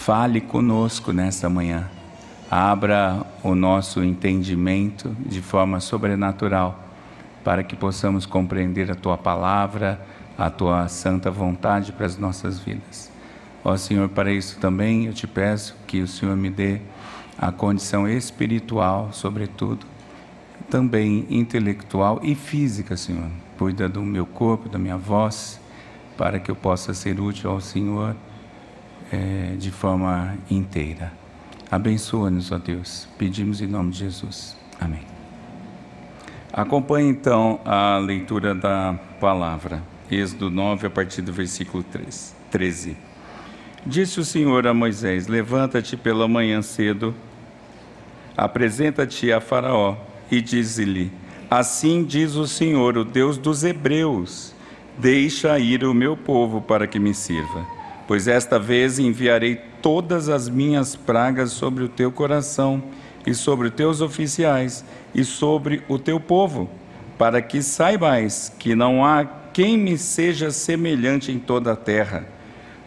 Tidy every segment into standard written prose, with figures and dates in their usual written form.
fale conosco nessa manhã. Abra o nosso entendimento de forma sobrenatural, para que possamos compreender a Tua palavra, a Tua santa vontade para as nossas vidas. Ó Senhor, para isso também eu te peço que o Senhor me dê a condição espiritual, sobretudo, também intelectual e física, Senhor. Cuida do meu corpo, da minha voz, para que eu possa ser útil ao Senhor de forma inteira. Abençoa-nos, ó Deus. Pedimos em nome de Jesus. Amém. Acompanhe então a leitura da palavra. Êxodo 9, a partir do versículo 13. Disse o Senhor a Moisés: levanta-te pela manhã cedo, apresenta-te a Faraó e dize-lhe: assim diz o Senhor, o Deus dos Hebreus, deixa ir o meu povo para que me sirva, pois esta vez enviarei todas as minhas pragas sobre o teu coração e sobre os teus oficiais e sobre o teu povo, para que saibais que não há quem me seja semelhante em toda a terra.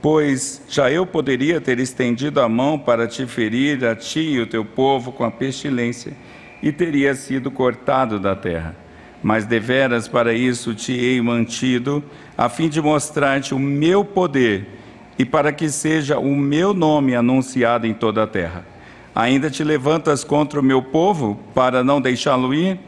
Pois já eu poderia ter estendido a mão para te ferir, a ti e o teu povo, com a pestilência, e teria sido cortado da terra. Mas deveras para isso te hei mantido, a fim de mostrar-te o meu poder, e para que seja o meu nome anunciado em toda a terra. Ainda te levantas contra o meu povo, para não deixá-lo ir?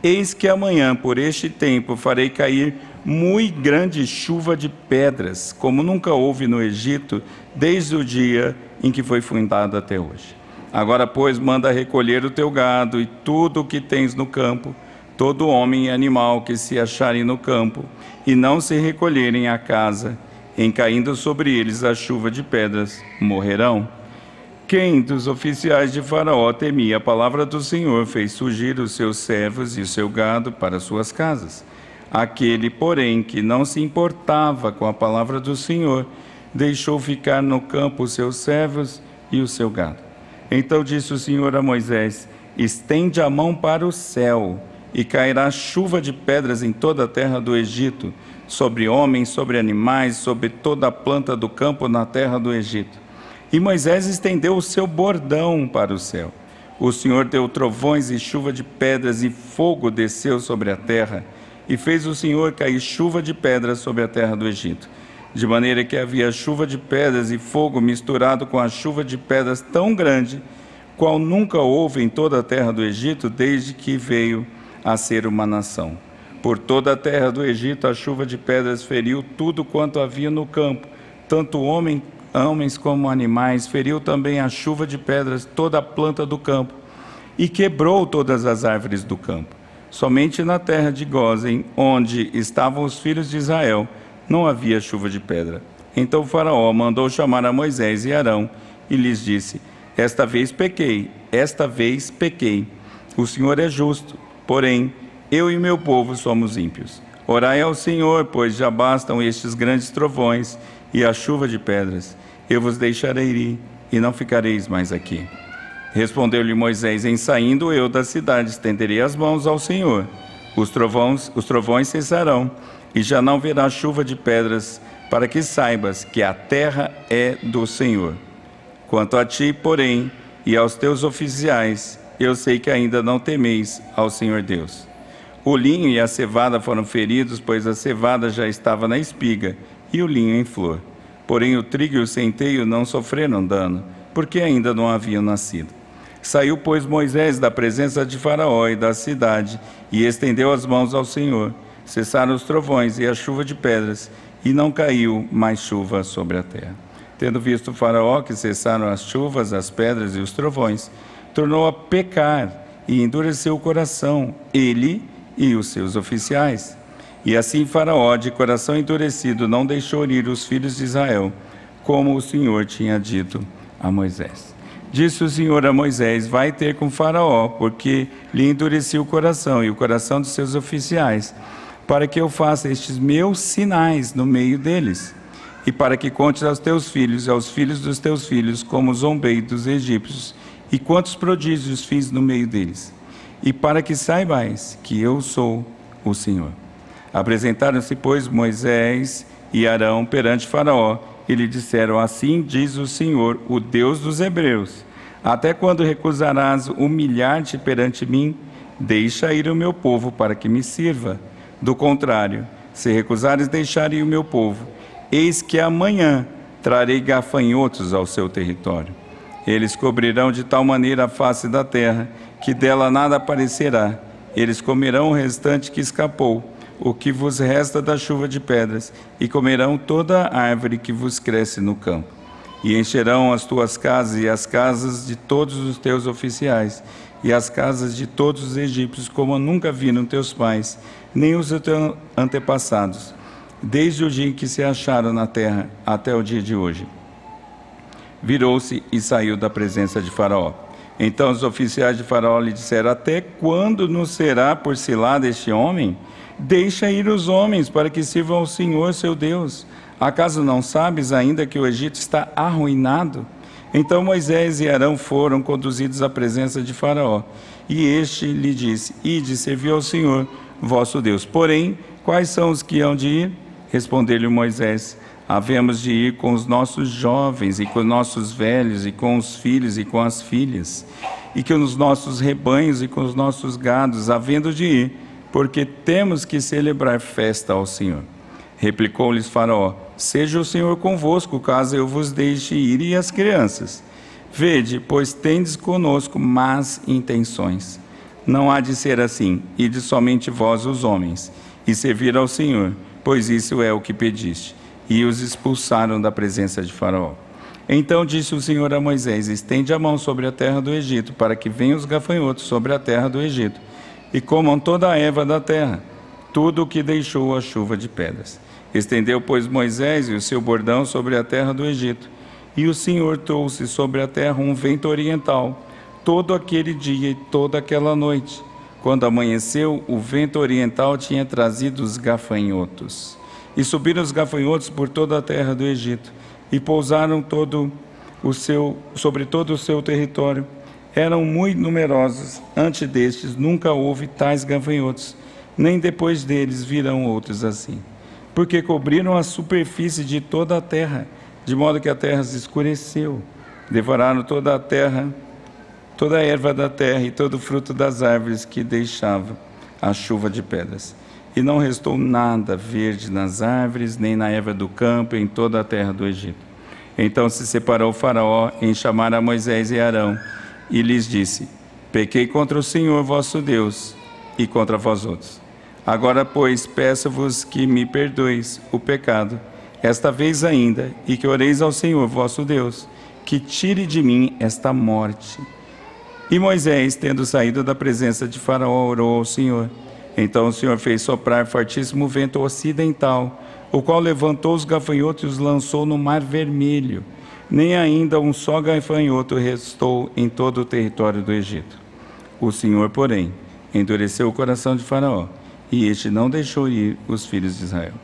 Eis que amanhã, por este tempo, farei cair muito grande chuva de pedras, como nunca houve no Egito, desde o dia em que foi fundado até hoje. Agora, pois, manda recolher o teu gado e tudo o que tens no campo, todo homem e animal que se acharem no campo, e não se recolherem à casa, em caindo sobre eles a chuva de pedras, morrerão. Quem dos oficiais de Faraó temia a palavra do Senhor fez fugir os seus servos e o seu gado para suas casas. Aquele, porém, que não se importava com a palavra do Senhor, deixou ficar no campo os seus servos e o seu gado. Então disse o Senhor a Moisés: estende a mão para o céu, e cairá chuva de pedras em toda a terra do Egito, sobre homens, sobre animais, sobre toda a planta do campo na terra do Egito. E Moisés estendeu o seu bordão para o céu. O Senhor deu trovões e chuva de pedras, e fogo desceu sobre a terra, e fez o Senhor cair chuva de pedras sobre a terra do Egito, de maneira que havia chuva de pedras e fogo misturado com a chuva de pedras tão grande, qual nunca houve em toda a terra do Egito, desde que veio a ser uma nação. Por toda a terra do Egito a chuva de pedras feriu tudo quanto havia no campo, tanto homens como animais. Feriu também a chuva de pedras toda a planta do campo, e quebrou todas as árvores do campo. Somente na terra de Gósen, onde estavam os filhos de Israel, não havia chuva de pedra. Então Faraó mandou chamar a Moisés e Arão e lhes disse: esta vez pequei. O Senhor é justo, porém eu e meu povo somos ímpios. Orai ao Senhor, pois já bastam estes grandes trovões e a chuva de pedras. Eu vos deixarei ir, e não ficareis mais aqui. Respondeu-lhe Moisés: em saindo eu da cidade, estenderei as mãos ao Senhor. Os trovões cessarão, e já não verá chuva de pedras, para que saibas que a terra é do Senhor. Quanto a ti, porém, e aos teus oficiais, eu sei que ainda não temeis ao Senhor Deus. O linho e a cevada foram feridos, pois a cevada já estava na espiga, e o linho em flor. Porém o trigo e o centeio não sofreram dano, porque ainda não haviam nascido. Saiu, pois, Moisés da presença de Faraó e da cidade, e estendeu as mãos ao Senhor. Cessaram os trovões e a chuva de pedras, e não caiu mais chuva sobre a terra. Tendo visto Faraó que cessaram as chuvas, as pedras e os trovões, tornou a pecar e endureceu o coração, ele e os seus oficiais. E assim Faraó, de coração endurecido, não deixou ir os filhos de Israel, como o Senhor tinha dito a Moisés. Disse o Senhor a Moisés: vai ter com Faraó, porque lhe endureci o coração e o coração de seus oficiais, para que eu faça estes meus sinais no meio deles, e para que contes aos teus filhos e aos filhos dos teus filhos como zombei dos egípcios, e quantos prodígios fiz no meio deles, e para que saibais que eu sou o Senhor. Apresentaram-se, pois, Moisés e Arão perante Faraó, e lhe disseram: assim diz o Senhor, o Deus dos Hebreus: até quando recusarás humilhar-te perante mim? Deixa ir o meu povo para que me sirva. Do contrário, se recusares deixar ir o meu povo, eis que amanhã trarei gafanhotos ao seu território. Eles cobrirão de tal maneira a face da terra, que dela nada aparecerá. Eles comerão o restante que escapou, o que vos resta da chuva de pedras, e comerão toda a árvore que vos cresce no campo. E encherão as tuas casas e as casas de todos os teus oficiais, e as casas de todos os egípcios, como nunca viram teus pais, nem os teus antepassados, desde o dia em que se acharam na terra até o dia de hoje. Virou-se e saiu da presença de Faraó. Então os oficiais de Faraó lhe disseram: até quando nos será por cilada este homem? Deixa ir os homens para que sirvam ao Senhor seu Deus. Acaso não sabes ainda que o Egito está arruinado? Então Moisés e Arão foram conduzidos à presença de Faraó. E este lhe disse: ide servir ao Senhor vosso Deus. Porém, quais são os que hão de ir? Respondeu-lhe Moisés: havemos de ir com os nossos jovens, e com os nossos velhos, e com os filhos, e com as filhas, e com os nossos rebanhos, e com os nossos gados, havendo de ir, porque temos que celebrar festa ao Senhor. Replicou-lhes Faraó: seja o Senhor convosco, caso eu vos deixe ir, e as crianças. Vede, pois tendes conosco más intenções. Não há de ser assim, ide somente vós os homens, e servir ao Senhor, pois isso é o que pediste. E os expulsaram da presença de Faraó. Então disse o Senhor a Moisés: estende a mão sobre a terra do Egito, para que venham os gafanhotos sobre a terra do Egito, e comam toda a erva da terra, tudo o que deixou a chuva de pedras. Estendeu, pois, Moisés e o seu bordão sobre a terra do Egito, e o Senhor trouxe sobre a terra um vento oriental, todo aquele dia e toda aquela noite. Quando amanheceu, o vento oriental tinha trazido os gafanhotos. E subiram os gafanhotos por toda a terra do Egito, e pousaram sobre todo o seu território. Eram muito numerosos. Antes destes nunca houve tais gafanhotos, nem depois deles virão outros assim. Porque cobriram a superfície de toda a terra, de modo que a terra se escureceu. Devoraram toda a terra, toda a erva da terra e todo o fruto das árvores que deixava a chuva de pedras. E não restou nada verde nas árvores, nem na erva do campo, em toda a terra do Egito. Então se separou o Faraó em chamar a Moisés e Arão, e lhes disse: pequei contra o Senhor vosso Deus, e contra vós outros. Agora, pois, peço-vos que me perdoeis o pecado, esta vez ainda, e que oreis ao Senhor vosso Deus, que tire de mim esta morte. E Moisés, tendo saído da presença de Faraó, orou ao Senhor. Então o Senhor fez soprar fortíssimo vento ocidental, o qual levantou os gafanhotos e os lançou no mar vermelho. Nem ainda um só gafanhoto restou em todo o território do Egito. O Senhor, porém, endureceu o coração de Faraó, e este não deixou ir os filhos de Israel.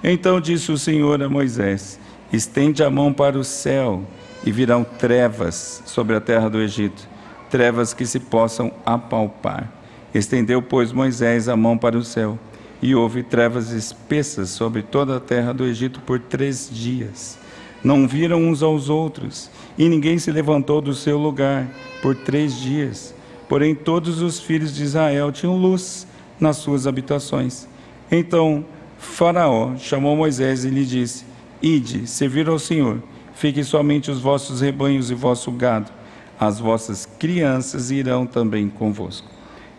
Então disse o Senhor a Moisés: estende a mão para o céu, e virão trevas sobre a terra do Egito, trevas que se possam apalpar. Estendeu, pois, Moisés a mão para o céu, e houve trevas espessas sobre toda a terra do Egito por 3 dias. Não viram uns aos outros, e ninguém se levantou do seu lugar por 3 dias. Porém todos os filhos de Israel tinham luz nas suas habitações. Então Faraó chamou Moisés e lhe disse: ide, servir ao Senhor, fiquem somente os vossos rebanhos e vosso gado, as vossas crianças irão também convosco.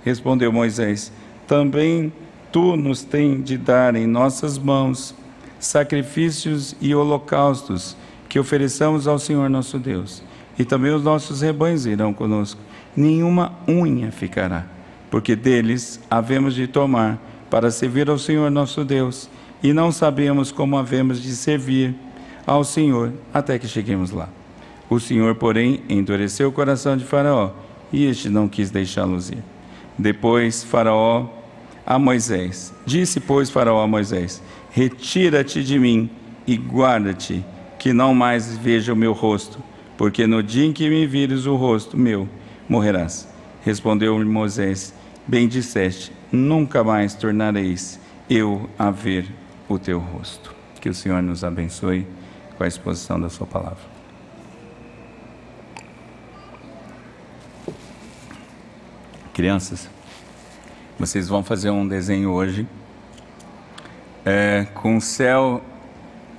Respondeu Moisés: também tu nos tens de dar em nossas mãos sacrifícios e holocaustos que ofereçamos ao Senhor nosso Deus, e também os nossos rebanhos irão conosco, nenhuma unha ficará, porque deles havemos de tomar para servir ao Senhor nosso Deus, e não sabemos como havemos de servir ao Senhor até que cheguemos lá. O Senhor, porém, endureceu o coração de Faraó, e este não quis deixá-los ir. Depois Faraó a Moisés, disse, pois, Faraó a Moisés: retira-te de mim e guarda-te, que não mais veja o meu rosto, porque no dia em que me vires o rosto meu, morrerás. Respondeu-lhe Moisés: bem disseste, nunca mais tornareis eu a ver o teu rosto. Que o Senhor nos abençoe com a exposição da sua palavra. Crianças, vocês vão fazer um desenho hoje com o céu.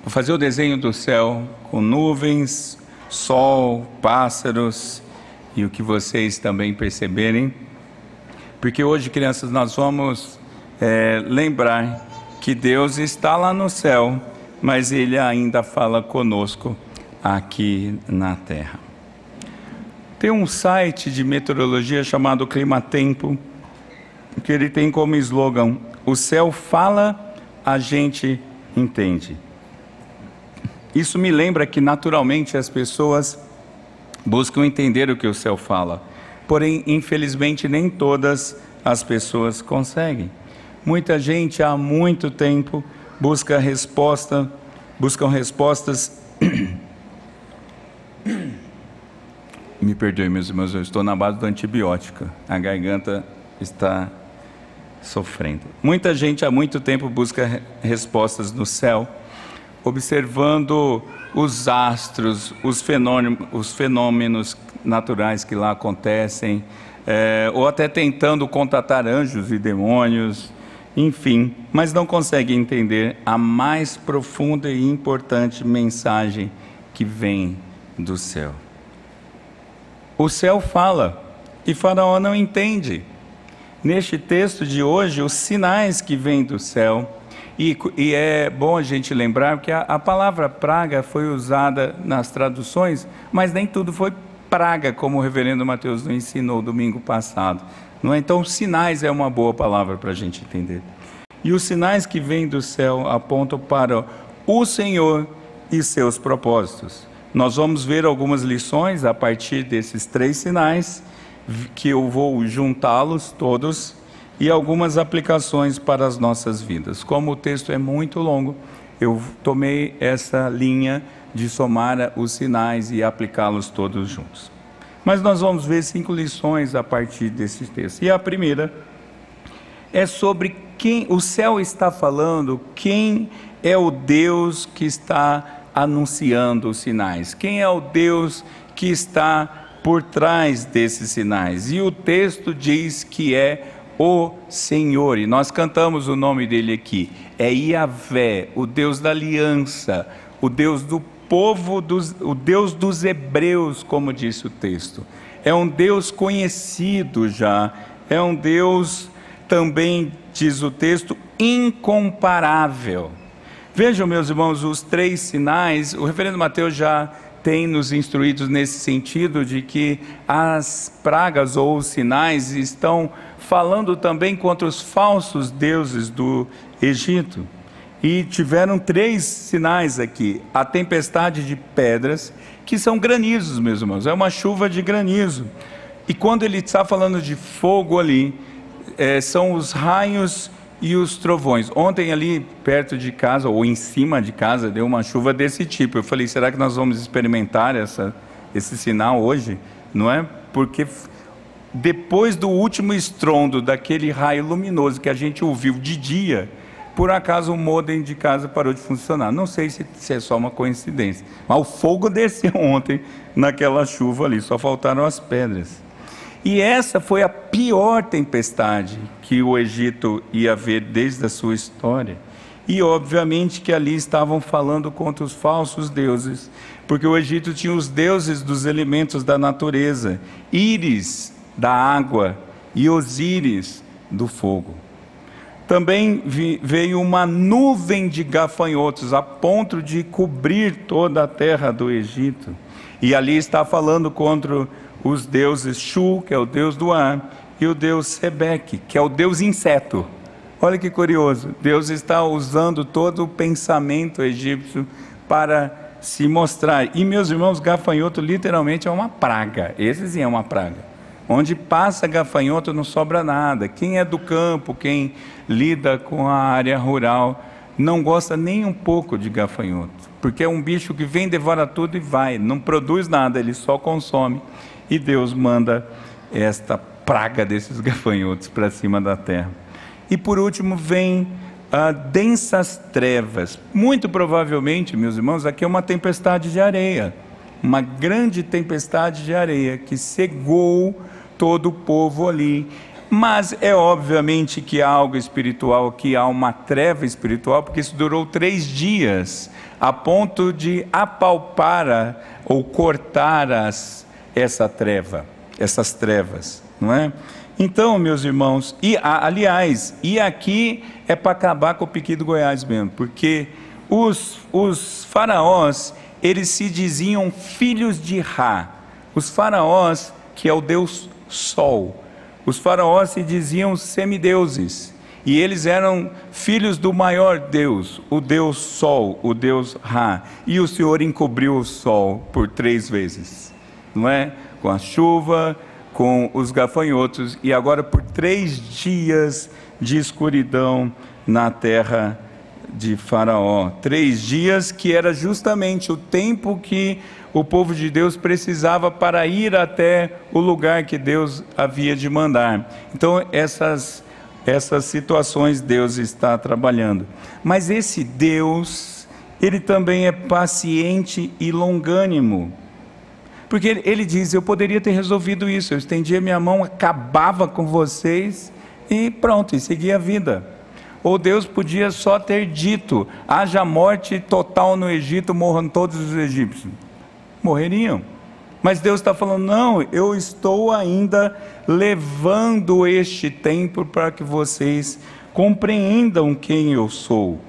Vou fazer o desenho do céu com nuvens, sol, pássaros e o que vocês também perceberem. Porque hoje, crianças, nós vamos lembrar que Deus está lá no céu, mas Ele ainda fala conosco aqui na terra. Tem um site de meteorologia chamado Climatempo, que ele tem como slogan: o céu fala, a gente entende. Isso me lembra que naturalmente as pessoas buscam entender o que o céu fala, porém, infelizmente, nem todas as pessoas conseguem. Muita gente há muito tempo buscam respostas. Me perdoe, meus irmãos, eu estou na base do antibiótico, a garganta está sofrendo. Muita gente há muito tempo busca respostas no céu, observando os astros, os fenômenos naturais que lá acontecem, ou até tentando contatar anjos e demônios, enfim, mas não consegue entender a mais profunda e importante mensagem que vem do céu. O céu fala e Faraó não entende. Neste texto de hoje, os sinais que vêm do céu, e é bom a gente lembrar que a palavra praga foi usada nas traduções, mas nem tudo foi praga, como o reverendo Mateus nos ensinou domingo passado. Não é? Então, sinais é uma boa palavra para a gente entender. E os sinais que vêm do céu apontam para o Senhor e seus propósitos. Nós vamos ver algumas lições a partir desses 3 sinais, que eu vou juntá-los todos, e algumas aplicações para as nossas vidas. Como o texto é muito longo, eu tomei essa linha de somar os sinais e aplicá-los todos juntos. Mas nós vamos ver 5 lições a partir desse texto. E a primeira é sobre quem o céu está falando, quem é o Deus que está anunciando os sinais, quem é o Deus que está por trás desses sinais. E o texto diz que é o Senhor, e nós cantamos o nome dele aqui, é Yahvé, o Deus da aliança, o Deus do povo, o Deus dos hebreus, como disse o texto. É um Deus conhecido já, é um Deus também, diz o texto, incomparável. Vejam, meus irmãos, os 3 sinais, o reverendo Mateus já tem nos instruídos nesse sentido de que as pragas ou os sinais estão falando também contra os falsos deuses do Egito. E tiveram 3 sinais aqui: a tempestade de pedras, que são granizos, meus irmãos, é uma chuva de granizo. E quando ele está falando de fogo ali, são os raios e os trovões. Ontem ali perto de casa, ou em cima de casa, deu uma chuva desse tipo. Eu falei, será que nós vamos experimentar esse sinal hoje? Não é? Porque depois do último estrondo daquele raio luminoso que a gente ouviu de dia, por acaso o modem de casa parou de funcionar. Não sei se é só uma coincidência, mas o fogo desceu ontem naquela chuva ali, só faltaram as pedras. E essa foi a pior tempestade que o Egito ia ver desde a sua história. E obviamente que ali estavam falando contra os falsos deuses, porque o Egito tinha os deuses dos elementos da natureza, Íris da água e Osíris do fogo. Também veio uma nuvem de gafanhotos a ponto de cobrir toda a terra do Egito. E ali está falando contra os deuses Shu, que é o deus do ar, e o deus Sebeque, que é o deus inseto. Olha que curioso, Deus está usando todo o pensamento egípcio para se mostrar. E, meus irmãos, gafanhoto literalmente é uma praga. Esse sim é uma praga. Onde passa gafanhoto não sobra nada. Quem é do campo, quem lida com a área rural, não gosta nem um pouco de gafanhoto, porque é um bicho que vem, devora tudo e vai, não produz nada, ele só consome. E Deus manda esta praga desses gafanhotos para cima da terra. E por último vem densas trevas. Muito provavelmente, meus irmãos, aqui é uma tempestade de areia, uma grande tempestade de areia que cegou todo o povo ali. Mas é obviamente que há algo espiritual, que há uma treva espiritual, porque isso durou 3 dias, a ponto de apalpar ou cortar essas trevas, não é? Então, meus irmãos, aliás, aqui é para acabar com o Piqui do Goiás mesmo, porque os faraós, eles se diziam filhos de Ra. Os faraós, que é o deus Sol, os faraós se diziam semideuses, e eles eram filhos do maior Deus, o Deus Sol, o Deus Ra, e o Senhor encobriu o sol por 3 vezes, não é? Com a chuva, com os gafanhotos, e agora por 3 dias de escuridão na terra de Faraó. 3 dias que era justamente o tempo que o povo de Deus precisava para ir até o lugar que Deus havia de mandar. Então essas situações Deus está trabalhando. Mas esse Deus, ele também é paciente e longânimo. Porque ele diz, eu poderia ter resolvido isso, eu estendia minha mão, acabava com vocês e pronto, e seguia a vida. Ou Deus podia só ter dito, haja morte total no Egito, morram todos os egípcios. Morreriam. Mas Deus está falando, não, eu estou ainda levando este tempo para que vocês compreendam quem eu sou.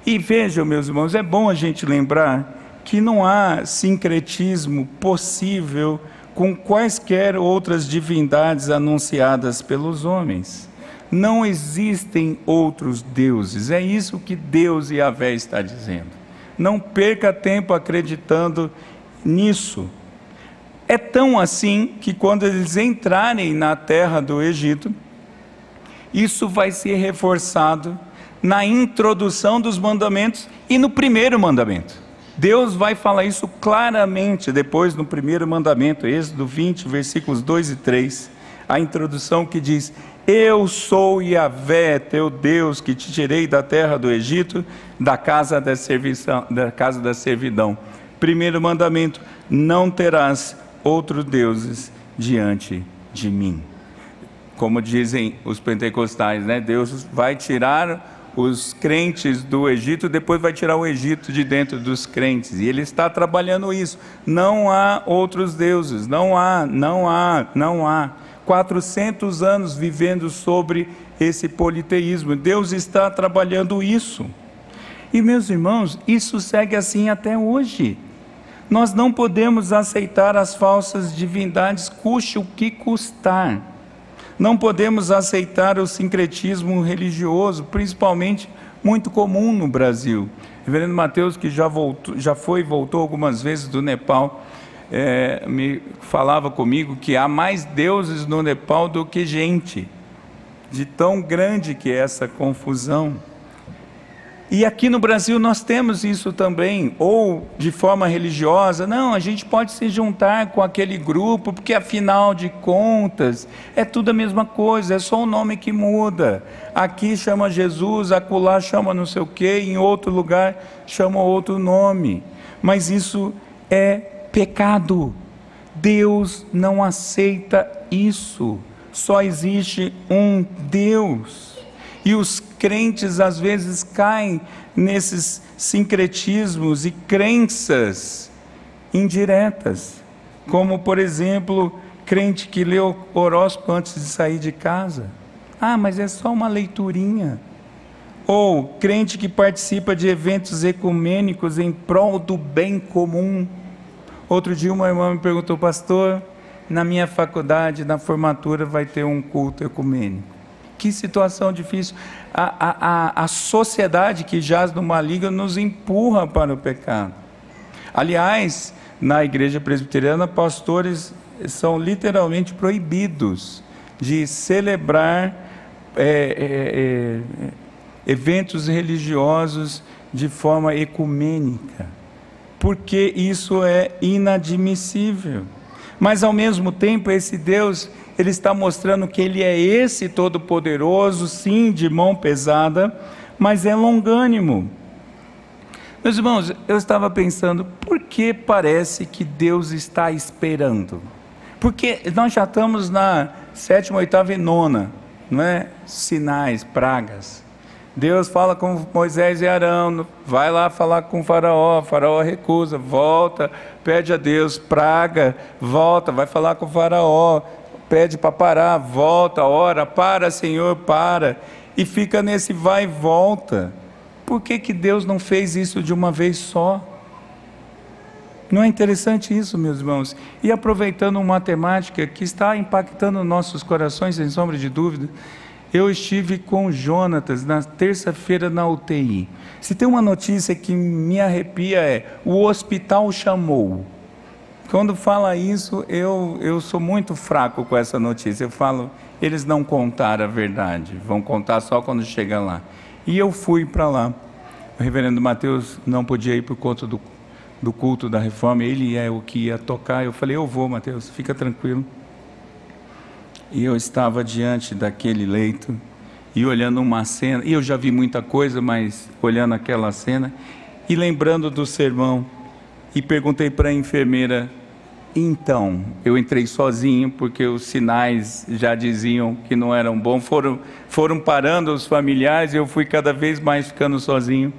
E vejam, meus irmãos, é bom a gente lembrar que não há sincretismo possível com quaisquer outras divindades anunciadas pelos homens. Não existem outros deuses, é isso que Deus Yahvé está dizendo. Não perca tempo acreditando nisso. É tão assim que quando eles entrarem na terra do Egito, isso vai ser reforçado na introdução dos mandamentos e no primeiro mandamento. Deus vai falar isso claramente depois no primeiro mandamento, Êxodo 20, versículos 2 e 3, a introdução que diz, eu sou Yahvé, teu Deus, que te tirei da terra do Egito, da casa da servidão. Primeiro mandamento, não terás outros deuses diante de mim. Como dizem os pentecostais, né? Deus vai tirar os crentes do Egito, depois vai tirar o Egito de dentro dos crentes, e Ele está trabalhando isso. Não há outros deuses, não há. 400 anos vivendo sobre esse politeísmo, Deus está trabalhando isso. E meus irmãos, isso segue assim até hoje. Nós não podemos aceitar as falsas divindades, custe o que custar. Não podemos aceitar o sincretismo religioso, principalmente muito comum no Brasil. O reverendo Mateus, que já voltou algumas vezes do Nepal, me falava comigo que há mais deuses no Nepal do que gente, de tão grande que é essa confusão. E aqui no Brasil nós temos isso também, ou de forma religiosa, não, a gente pode se juntar com aquele grupo, porque afinal de contas, é tudo a mesma coisa, é só o nome que muda. Aqui chama Jesus, acolá chama não sei o quê, em outro lugar chama outro nome. Mas isso é pecado. Deus não aceita isso. Só existe um Deus. E os crentes às vezes caem nesses sincretismos e crenças indiretas, como por exemplo, crente que lê o horóscopo antes de sair de casa. Ah, mas é só uma leiturinha. Ou crente que participa de eventos ecumênicos em prol do bem comum. Outro dia uma irmã me perguntou, pastor, na minha faculdade, na formatura vai ter um culto ecumênico. Que situação difícil. A sociedade que jaz no maligno nos empurra para o pecado. Aliás, na igreja presbiteriana, pastores são literalmente proibidos de celebrar eventos religiosos de forma ecumênica, porque isso é inadmissível. Mas ao mesmo tempo esse Deus, Ele está mostrando que Ele é esse Todo-Poderoso, sim, de mão pesada, mas é longânimo. Meus irmãos, eu estava pensando, por que parece que Deus está esperando? Porque nós já estamos na 7ª, 8ª e 9ª, não é? Sinais, pragas. Deus fala com Moisés e Arão, vai lá falar com o faraó recusa, volta, pede a Deus, praga, volta, vai falar com o faraó, pede para parar, volta, ora, para Senhor, para, e fica nesse vai e volta. Por que Deus não fez isso de uma vez só? Não é interessante isso, meus irmãos? E aproveitando uma temática que está impactando nossos corações, sem sombra de dúvida, eu estive com Jonatas na terça-feira na UTI. Se tem uma notícia que me arrepia é, o hospital chamou. Quando fala isso, eu sou muito fraco com essa notícia. Eu falo, eles não contaram a verdade, vão contar só quando chega lá. E eu fui para lá. O reverendo Mateus não podia ir por conta do culto da reforma, ele é o que ia tocar. Eu falei, eu vou, Mateus, fica tranquilo. E eu estava diante daquele leito, e olhando uma cena, e eu já vi muita coisa, mas olhando aquela cena, e lembrando do sermão, e perguntei para a enfermeira, então, eu entrei sozinho, porque os sinais já diziam que não eram bons, foram parando os familiares, e eu fui cada vez mais ficando sozinho.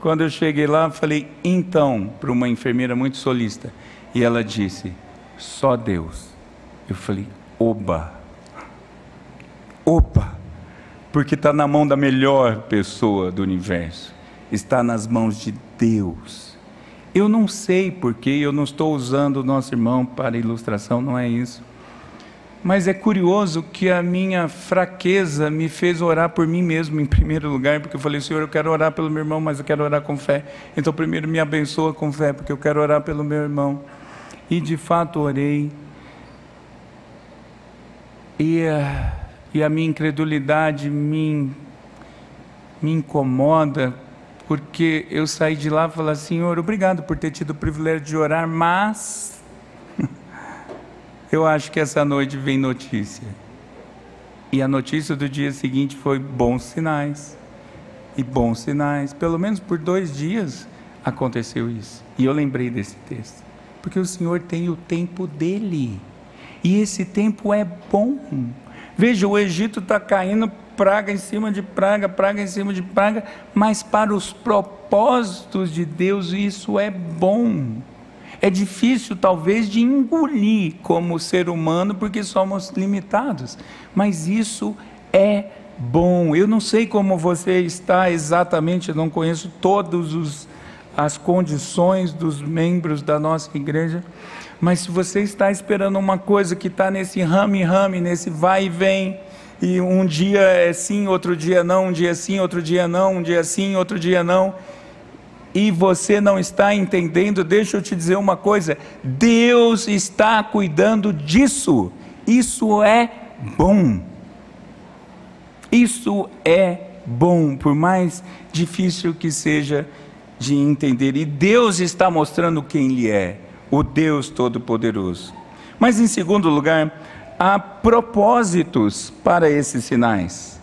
Quando eu cheguei lá, falei, então, para uma enfermeira muito solista, e ela disse, só Deus. Eu falei, oba, porque está na mão da melhor pessoa do universo, está nas mãos de Deus. Eu não sei porque, eu não estou usando o nosso irmão para ilustração, não é isso. Mas é curioso que a minha fraqueza me fez orar por mim mesmo em primeiro lugar, porque eu falei, Senhor, eu quero orar pelo meu irmão, mas eu quero orar com fé. Então primeiro me abençoa com fé, porque eu quero orar pelo meu irmão. E de fato orei. E a minha incredulidade me incomoda, porque eu saí de lá e falei, Senhor, obrigado por ter tido o privilégio de orar, mas eu acho que essa noite vem notícia. E a notícia do dia seguinte foi bons sinais. E bons sinais, pelo menos por 2 dias aconteceu isso. E eu lembrei desse texto, porque o Senhor tem o tempo dele, e esse tempo é bom. Veja, o Egito está caindo, praga em cima de praga, praga em cima de praga, mas para os propósitos de Deus isso é bom. É difícil talvez de engolir como ser humano, porque somos limitados, mas isso é bom. Eu não sei como você está exatamente, eu não conheço todas as condições dos membros da nossa igreja, mas se você está esperando uma coisa que está nesse rame-rame, nesse vai e vem, e um dia é sim, outro dia não, um dia sim, outro dia não, um dia sim, outro dia não, e você não está entendendo, deixa eu te dizer uma coisa, Deus está cuidando disso, isso é bom, isso é bom, por mais difícil que seja de entender, e Deus está mostrando quem Ele é, o Deus Todo-Poderoso. Mas em segundo lugar, há propósitos para esses sinais.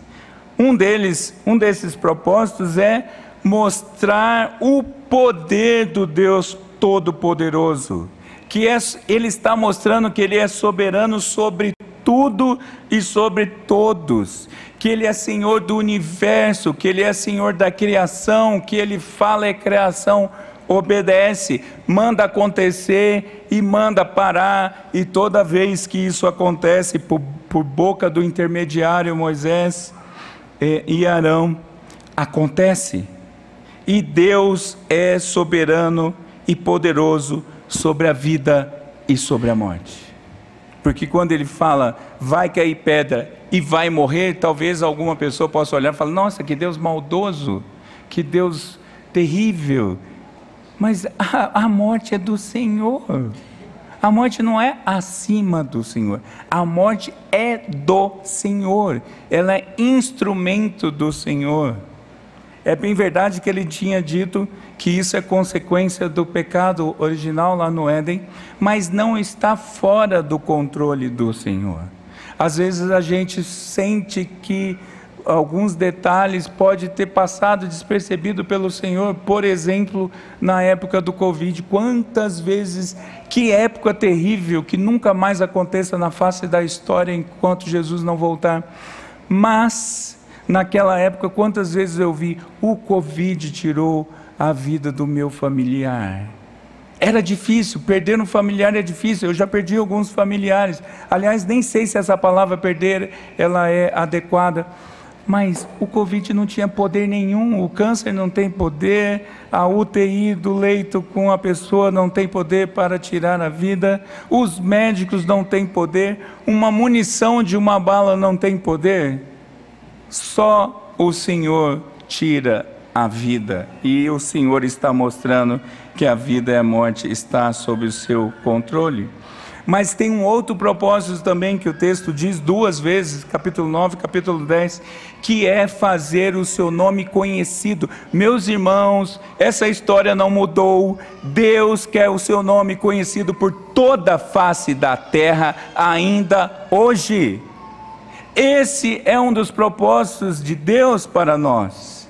Um desses propósitos é mostrar o poder do Deus Todo-Poderoso, Ele está mostrando que Ele é soberano sobre tudo e sobre todos, que Ele é Senhor do universo, que Ele é Senhor da criação, que Ele fala é criação, obedece, manda acontecer e manda parar, e toda vez que isso acontece por boca do intermediário Moisés e Arão, acontece, e Deus é soberano e poderoso sobre a vida e sobre a morte, porque quando Ele fala, vai cair pedra e vai morrer, talvez alguma pessoa possa olhar e falar, nossa, que Deus maldoso, que Deus terrível, mas a morte é do Senhor, a morte não é acima do Senhor, a morte é do Senhor, ela é instrumento do Senhor. É bem verdade que Ele tinha dito que isso é consequência do pecado original lá no Éden, mas não está fora do controle do Senhor. Às vezes a gente sente que alguns detalhes pode ter passado despercebido pelo Senhor. Por exemplo, na época do Covid, quantas vezes, que época terrível, que nunca mais aconteça na face da história enquanto Jesus não voltar. Mas, naquela época, quantas vezes eu vi, o Covid tirou a vida do meu familiar. Era difícil, perder um familiar é difícil, eu já perdi alguns familiares. Aliás, nem sei se essa palavra perder, ela é adequada. Mas o Covid não tinha poder nenhum, o câncer não tem poder, a UTI do leito com a pessoa não tem poder para tirar a vida, os médicos não têm poder, uma munição de uma bala não tem poder. Só o Senhor tira a vida, e o Senhor está mostrando que a vida e a morte está sob o seu controle. Mas tem um outro propósito também que o texto diz duas vezes, capítulo 9, capítulo 10, que é fazer o seu nome conhecido. Meus irmãos, essa história não mudou. Deus quer o seu nome conhecido por toda a face da terra ainda hoje. Esse é um dos propósitos de Deus para nós.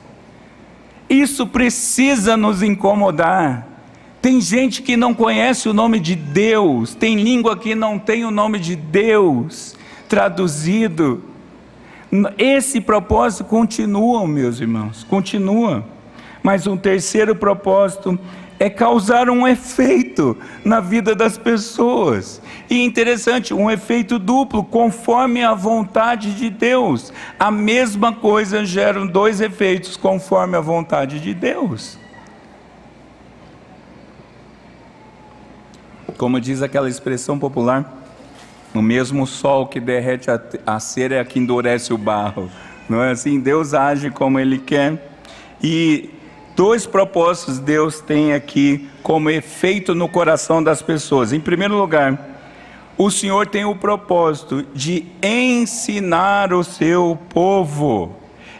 Isso precisa nos incomodar. Tem gente que não conhece o nome de Deus, tem língua que não tem o nome de Deus traduzido. Esse propósito continua, meus irmãos, continua. Mas um terceiro propósito é causar um efeito na vida das pessoas. E interessante, um efeito duplo, conforme a vontade de Deus. A mesma coisa gera dois efeitos conforme a vontade de Deus. Como diz aquela expressão popular, o mesmo sol que derrete a cera é que endurece o barro. Não é assim? Deus age como Ele quer. E dois propósitos Deus tem aqui como efeito no coração das pessoas. Em primeiro lugar, o Senhor tem o propósito de ensinar o seu povo.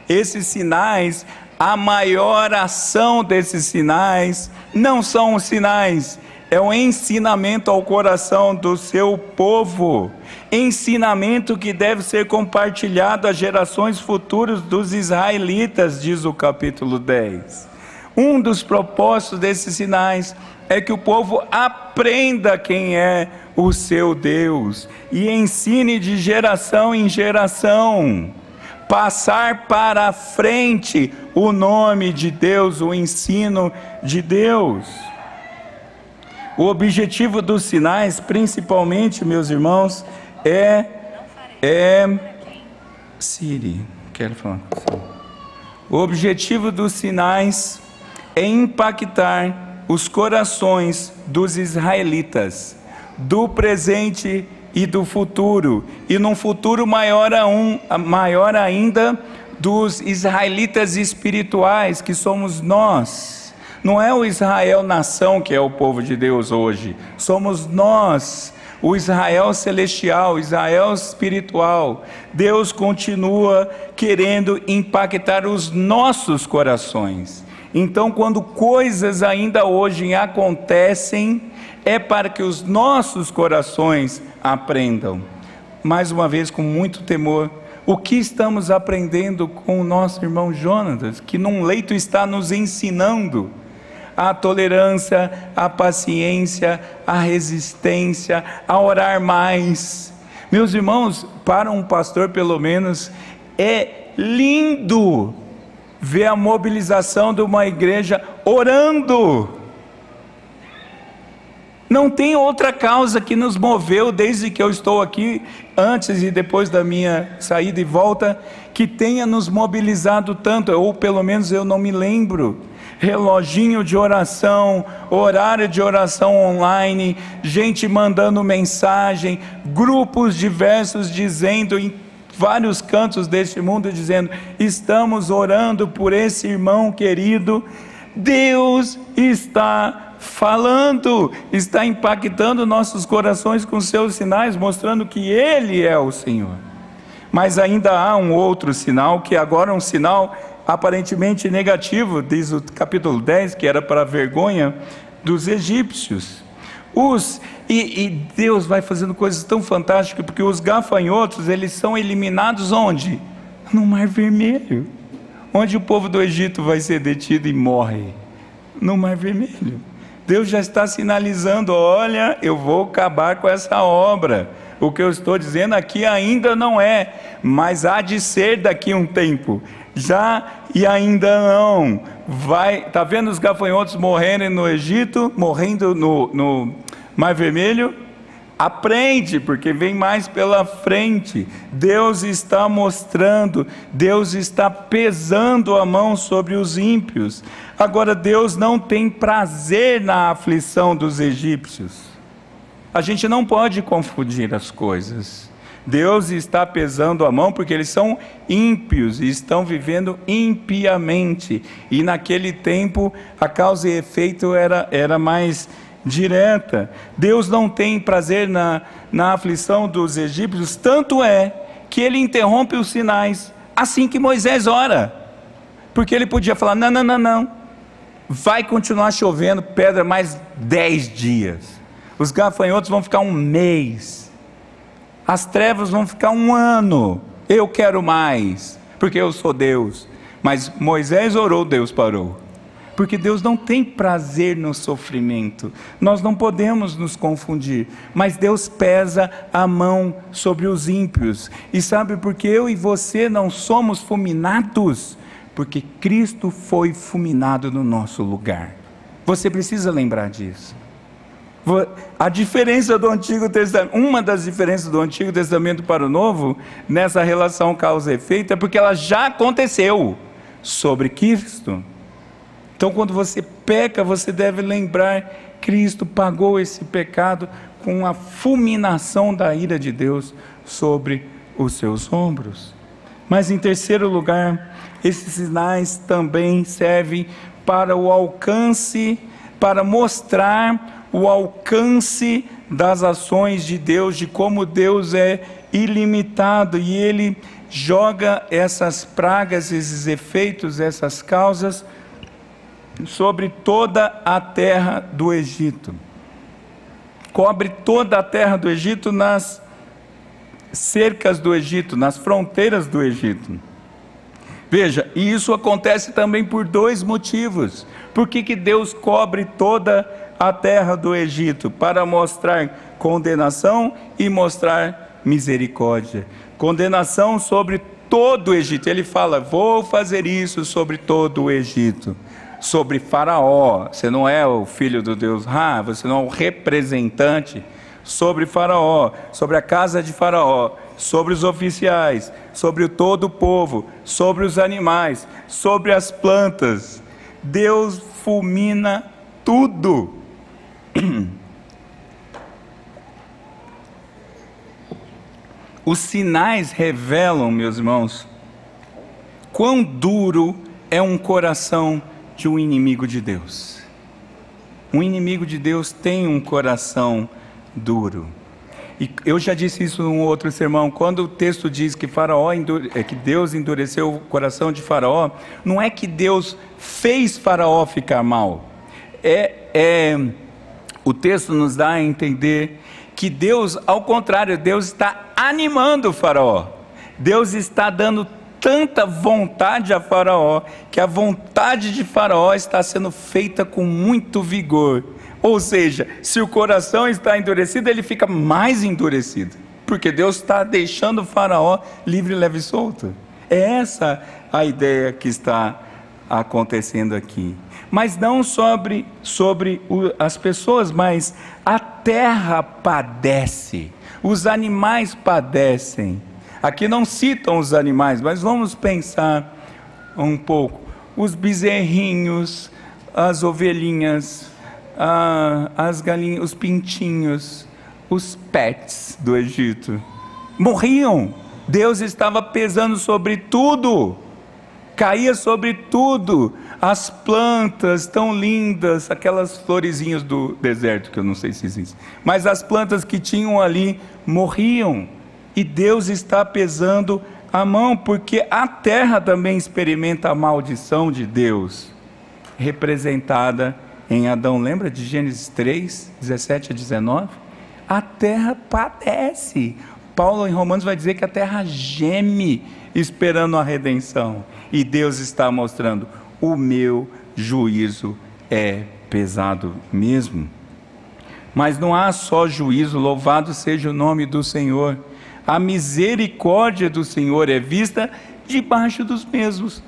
Esses sinais, a maior ação desses sinais, não são os sinais, é o ensinamento ao coração do seu povo. Ensinamento que deve ser compartilhado às gerações futuras dos israelitas, diz o capítulo 10. Um dos propósitos desses sinais é que o povo aprenda quem é o seu Deus e ensine de geração em geração, passar para a frente o nome de Deus, o ensino de Deus. O objetivo dos sinais, principalmente, meus irmãos, Siri, quero falar com você. O objetivo dos sinais é impactar os corações dos israelitas, do presente e do futuro, e num futuro maior ainda, dos israelitas espirituais, que somos nós. Não é o Israel nação que é o povo de Deus hoje, somos nós, o Israel celestial, o Israel espiritual. Deus continua querendo impactar os nossos corações. Então, quando coisas ainda hoje acontecem, é para que os nossos corações aprendam. Mais uma vez, com muito temor, o que estamos aprendendo com o nosso irmão Jonatas, que num leito está nos ensinando a tolerância, a paciência, a resistência, a orar mais. Meus irmãos, para um pastor pelo menos, é lindo ver a mobilização de uma igreja orando. Não tem outra causa que nos moveu desde que eu estou aqui, antes e depois da minha saída e volta, que tenha nos mobilizado tanto, ou pelo menos eu não me lembro. Reloginho de oração, horário de oração online, gente mandando mensagem, grupos diversos dizendo em vários cantos deste mundo, dizendo: estamos orando por esse irmão querido. Deus está falando, está impactando nossos corações com seus sinais, mostrando que Ele é o Senhor. Mas ainda há um outro sinal, que agora é um sinal aparentemente negativo, diz o capítulo 10, que era para a vergonha dos egípcios. E Deus vai fazendo coisas tão fantásticas, porque os gafanhotos, eles são eliminados onde? No Mar Vermelho. Onde o povo do Egito vai ser detido e morre? No Mar Vermelho. Deus já está sinalizando: olha, eu vou acabar com essa obra. O que eu estou dizendo aqui ainda não é, mas há de ser daqui a um tempo. Já e ainda não. Está vendo os gafanhotos morrendo no Egito, morrendo no Mar Vermelho? Aprende, porque vem mais pela frente. Deus está mostrando, Deus está pesando a mão sobre os ímpios. Agora, Deus não tem prazer na aflição dos egípcios. A gente não pode confundir as coisas. Deus está pesando a mão porque eles são ímpios e estão vivendo impiamente. E naquele tempo a causa e efeito era mais direta. Deus não tem prazer na aflição dos egípcios, tanto é que ele interrompe os sinais assim que Moisés ora. Porque ele podia falar: não, vai continuar chovendo pedra mais 10 dias. Os gafanhotos vão ficar um mês. As trevas vão ficar um ano. Eu quero mais, porque eu sou Deus. Mas Moisés orou, Deus parou. Porque Deus não tem prazer no sofrimento. Nós não podemos nos confundir. Mas Deus pesa a mão sobre os ímpios. E sabe por que eu e você não somos fulminados? Porque Cristo foi fulminado no nosso lugar. Você precisa lembrar disso. A diferença do Antigo Testamento, uma das diferenças do Antigo Testamento para o Novo, nessa relação causa e efeito, é porque ela já aconteceu sobre Cristo. Então, quando você peca, você deve lembrar: Cristo pagou esse pecado com a fulminação da ira de Deus sobre os seus ombros. Mas em terceiro lugar, esses sinais também servem para o alcance, para mostrar o alcance das ações de Deus, de como Deus é ilimitado, e Ele joga essas pragas, esses efeitos, essas causas sobre toda a terra do Egito. Cobre toda a terra do Egito, nas cercas do Egito, nas fronteiras do Egito. Veja, e isso acontece também por dois motivos. Por que Deus cobre toda a terra do Egito? Para mostrar condenação e mostrar misericórdia. Condenação sobre todo o Egito. Ele fala: vou fazer isso sobre todo o Egito. Sobre Faraó. Você não é o filho do Deus Ra, você não é o representante. Sobre Faraó, sobre a casa de Faraó, sobre os oficiais, sobre todo o povo, sobre os animais, sobre as plantas. Deus fulmina tudo. Os sinais revelam, meus irmãos, quão duro é um coração de um inimigo de Deus. Um inimigo de Deus tem um coração duro. E eu já disse isso num outro sermão. Quando o texto diz que que Deus endureceu o coração de Faraó, não é que Deus fez Faraó ficar mal. O texto nos dá a entender que Deus, ao contrário, Deus está animando o Faraó. Deus está dando tanta vontade a Faraó, que a vontade de Faraó está sendo feita com muito vigor. Ou seja, se o coração está endurecido, ele fica mais endurecido, porque Deus está deixando o Faraó livre, leve e solto. É essa a ideia que está acontecendo aqui. Mas não sobre as pessoas, mas a terra padece, os animais padecem. Aqui não citam os animais, mas vamos pensar um pouco. Os bezerrinhos, as ovelhinhas, as galinhas, os pintinhos, os pets do Egito morriam. Deus estava pesando sobre tudo, caía sobre tudo. As plantas tão lindas, aquelas florezinhas do deserto, que eu não sei se existem, mas as plantas que tinham ali morriam. E Deus está pesando a mão, porque a terra também experimenta a maldição de Deus, representada em Adão. Lembra de Gênesis 3, 17 a 19? A terra padece. Paulo em Romanos vai dizer que a terra geme esperando a redenção. E Deus está mostrando: o meu juízo é pesado mesmo. Mas não há só juízo, louvado seja o nome do Senhor. A misericórdia do Senhor é vista debaixo dos mesmos.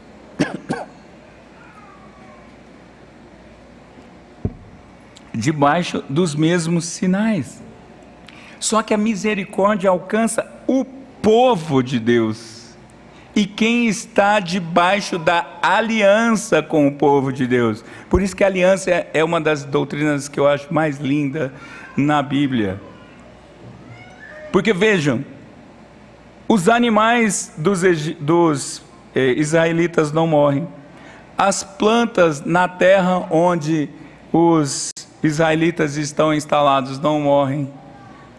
Debaixo dos mesmos sinais. Só que a misericórdia alcança o povo de Deus. E quem está debaixo da aliança com o povo de Deus. Por isso que a aliança é uma das doutrinas que eu acho mais linda na Bíblia. Porque vejam, os animais dos israelitas não morrem. As plantas na terra onde os israelitas estão instalados não morrem.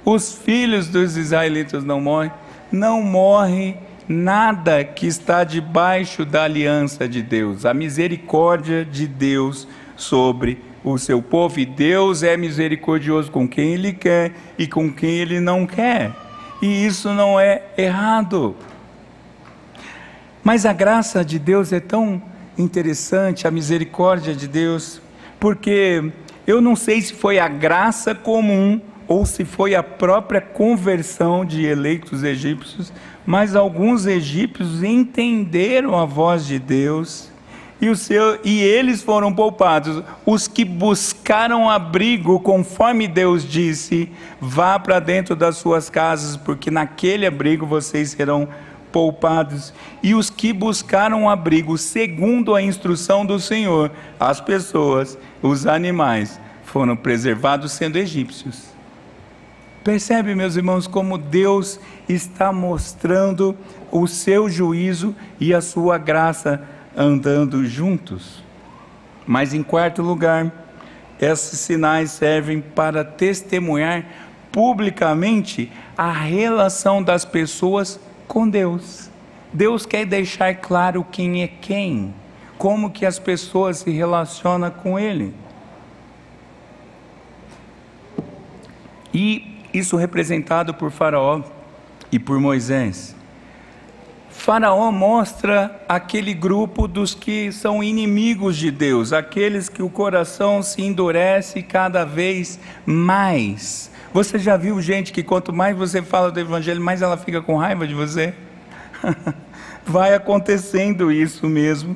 Os filhos dos israelitas não morrem. Não morre nada que está debaixo da aliança de Deus. A misericórdia de Deus sobre o seu povo. E Deus é misericordioso com quem Ele quer e com quem Ele não quer. E isso não é errado. Mas a graça de Deus é tão interessante, a misericórdia de Deus, porque eu não sei se foi a graça comum ou se foi a própria conversão de eleitos egípcios, mas alguns egípcios entenderam a voz de Deus e eles foram poupados. Os que buscaram abrigo, conforme Deus disse, vá para dentro das suas casas, porque naquele abrigo vocês serão poupados. E os que buscaram abrigo segundo a instrução do Senhor, as pessoas, os animais, foram preservados sendo egípcios. Percebe, meus irmãos, como Deus está mostrando o seu juízo e a sua graça andando juntos. Mas em quarto lugar, esses sinais servem para testemunhar publicamente a relação das pessoas com Deus. Deus quer deixar claro quem é quem, como que as pessoas se relacionam com Ele. E isso representado por Faraó e por Moisés. Faraó mostra aquele grupo dos que são inimigos de Deus, aqueles que o coração se endurece cada vez mais. Você já viu gente que quanto mais você fala do Evangelho, mais ela fica com raiva de você? Vai acontecendo isso mesmo.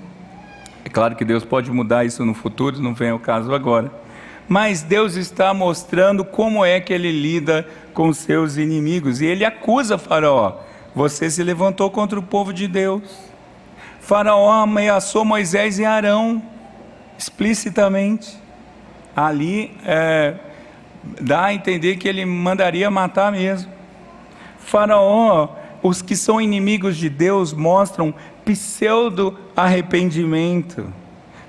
É claro que Deus pode mudar isso no futuro, não vem ao caso agora. Mas Deus está mostrando como é que Ele lida com seus inimigos. E Ele acusa Faraó: você se levantou contra o povo de Deus. Faraó ameaçou Moisés e Arão explicitamente. Ali dá a entender que ele mandaria matar mesmo. Faraó, os que são inimigos de Deus mostram pseudo arrependimento.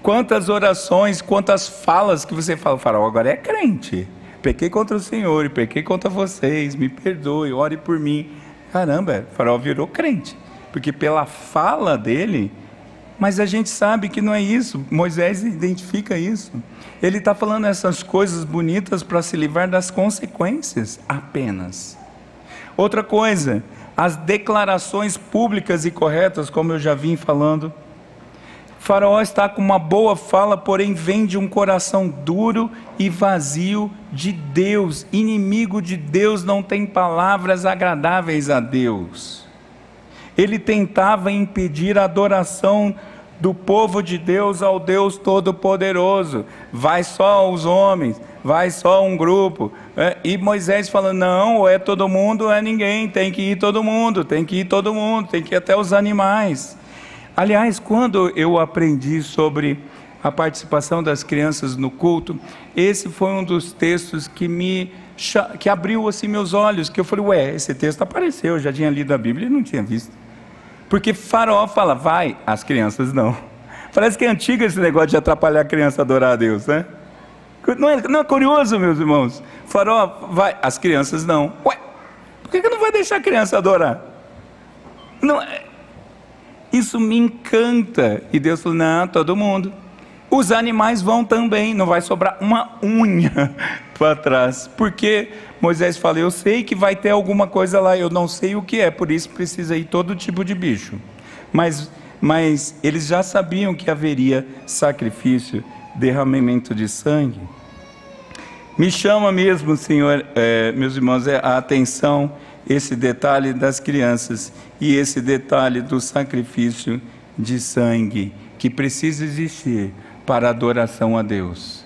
Quantas orações, quantas falas que você fala: Faraó agora é crente, pequei contra o Senhor e pequei contra vocês, me perdoe, ore por mim. Caramba, Faraó virou crente, porque pela fala dele. Mas a gente sabe que não é isso. Moisés identifica isso. Ele está falando essas coisas bonitas para se livrar das consequências apenas. Outra coisa, as declarações públicas e corretas, como eu já vim falando. Faraó está com uma boa fala, porém vem de um coração duro e vazio de Deus. Inimigo de Deus não tem palavras agradáveis a Deus. Ele tentava impedir a adoração do povo de Deus ao Deus Todo-Poderoso. Vai só os homens, vai só um grupo. E Moisés falando: não, ou é todo mundo ou é ninguém, tem que ir todo mundo, tem que ir todo mundo, tem que ir até os animais. Aliás, quando eu aprendi sobre a participação das crianças no culto, esse foi um dos textos que abriu assim meus olhos, que eu falei: esse texto apareceu, eu já tinha lido a Bíblia e não tinha visto. Porque Faraó fala: vai, as crianças não. Parece que é antigo esse negócio de atrapalhar a criança a adorar a Deus, né? Não é curioso, meus irmãos? Faraó, vai, as crianças não. Ué, por que não vai deixar a criança adorar? Não é. Isso me encanta. E Deus falou: não, todo mundo. Os animais vão também, não vai sobrar uma unha para trás. Porque Moisés fala: eu sei que vai ter alguma coisa lá, eu não sei o que é, por isso precisa ir todo tipo de bicho. mas eles já sabiam que haveria sacrifício, derramamento de sangue. Me chama mesmo, Senhor, meus irmãos, a atenção esse detalhe das crianças e esse detalhe do sacrifício de sangue, que precisa existir para a adoração a Deus,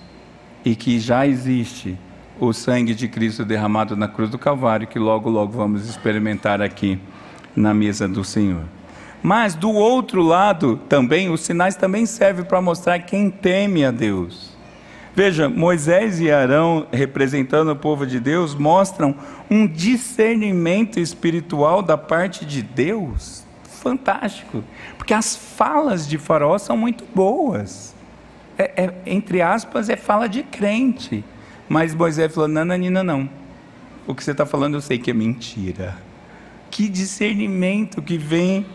e que já existe o sangue de Cristo derramado na cruz do Calvário, que logo, logo vamos experimentar aqui na mesa do Senhor. Mas do outro lado também, os sinais também servem para mostrar quem teme a Deus. Veja, Moisés e Arão, representando o povo de Deus, mostram um discernimento espiritual da parte de Deus fantástico, porque as falas de Faraó são muito boas, entre aspas, é fala de crente, mas Moisés falou, não, o que você está falando eu sei que é mentira. Que discernimento que vem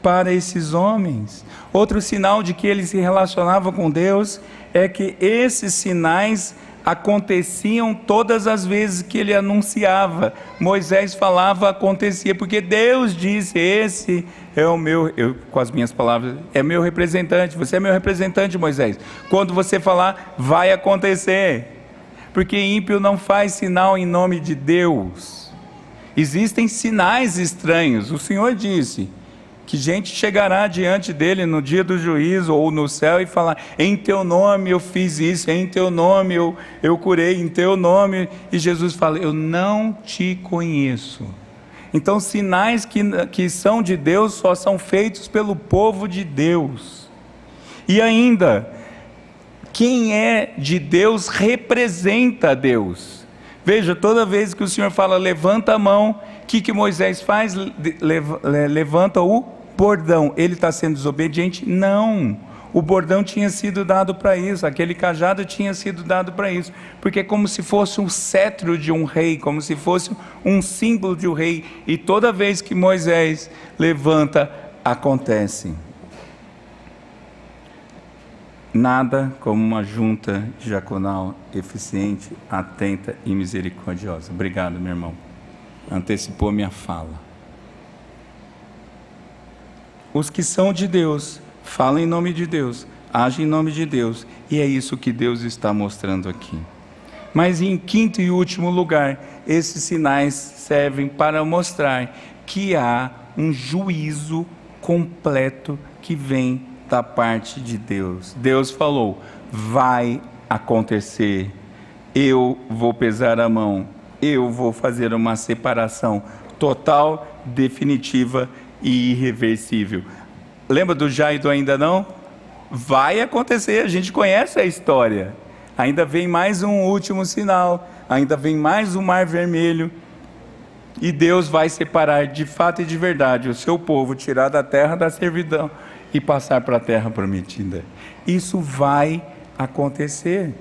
para esses homens. Outro sinal de que eles se relacionavam com Deus é que esses sinais aconteciam todas as vezes que ele anunciava. Moisés falava, acontecia, porque Deus disse, esse é o meu, com as minhas palavras, é meu representante, você é meu representante, Moisés. Quando você falar, vai acontecer. Porque ímpio não faz sinal em nome de Deus. Existem sinais estranhos. O Senhor disse que gente chegará diante dele no dia do juízo ou no céu e falar, em teu nome eu fiz isso, em teu nome eu curei, em teu nome. E Jesus fala, eu não te conheço. Então sinais que são de Deus só são feitos pelo povo de Deus. E ainda, quem é de Deus representa Deus. Veja, toda vez que o Senhor fala, levanta a mão, o que Moisés faz? Levanta o bordão. Ele está sendo desobediente? Não. O bordão tinha sido dado para isso, aquele cajado tinha sido dado para isso, porque é como se fosse um cetro de um rei, como se fosse um símbolo de um rei, e toda vez que Moisés levanta, acontece. Nada como uma junta diaconal eficiente, atenta e misericordiosa. Obrigado, meu irmão. Antecipou minha fala. Os que são de Deus, falam em nome de Deus, agem em nome de Deus, e é isso que Deus está mostrando aqui. Mas em quinto e último lugar, esses sinais servem para mostrar que há um juízo completo que vem da parte de Deus. Deus falou, vai acontecer, eu vou pesar a mão, eu vou fazer uma separação total, definitiva e irreversível. Lembra do já e do ainda não? Vai acontecer, a gente conhece a história. Ainda vem mais um último sinal, ainda vem mais um mar vermelho, e Deus vai separar de fato e de verdade o seu povo, tirar da terra da servidão e passar para a terra prometida. Isso vai acontecer.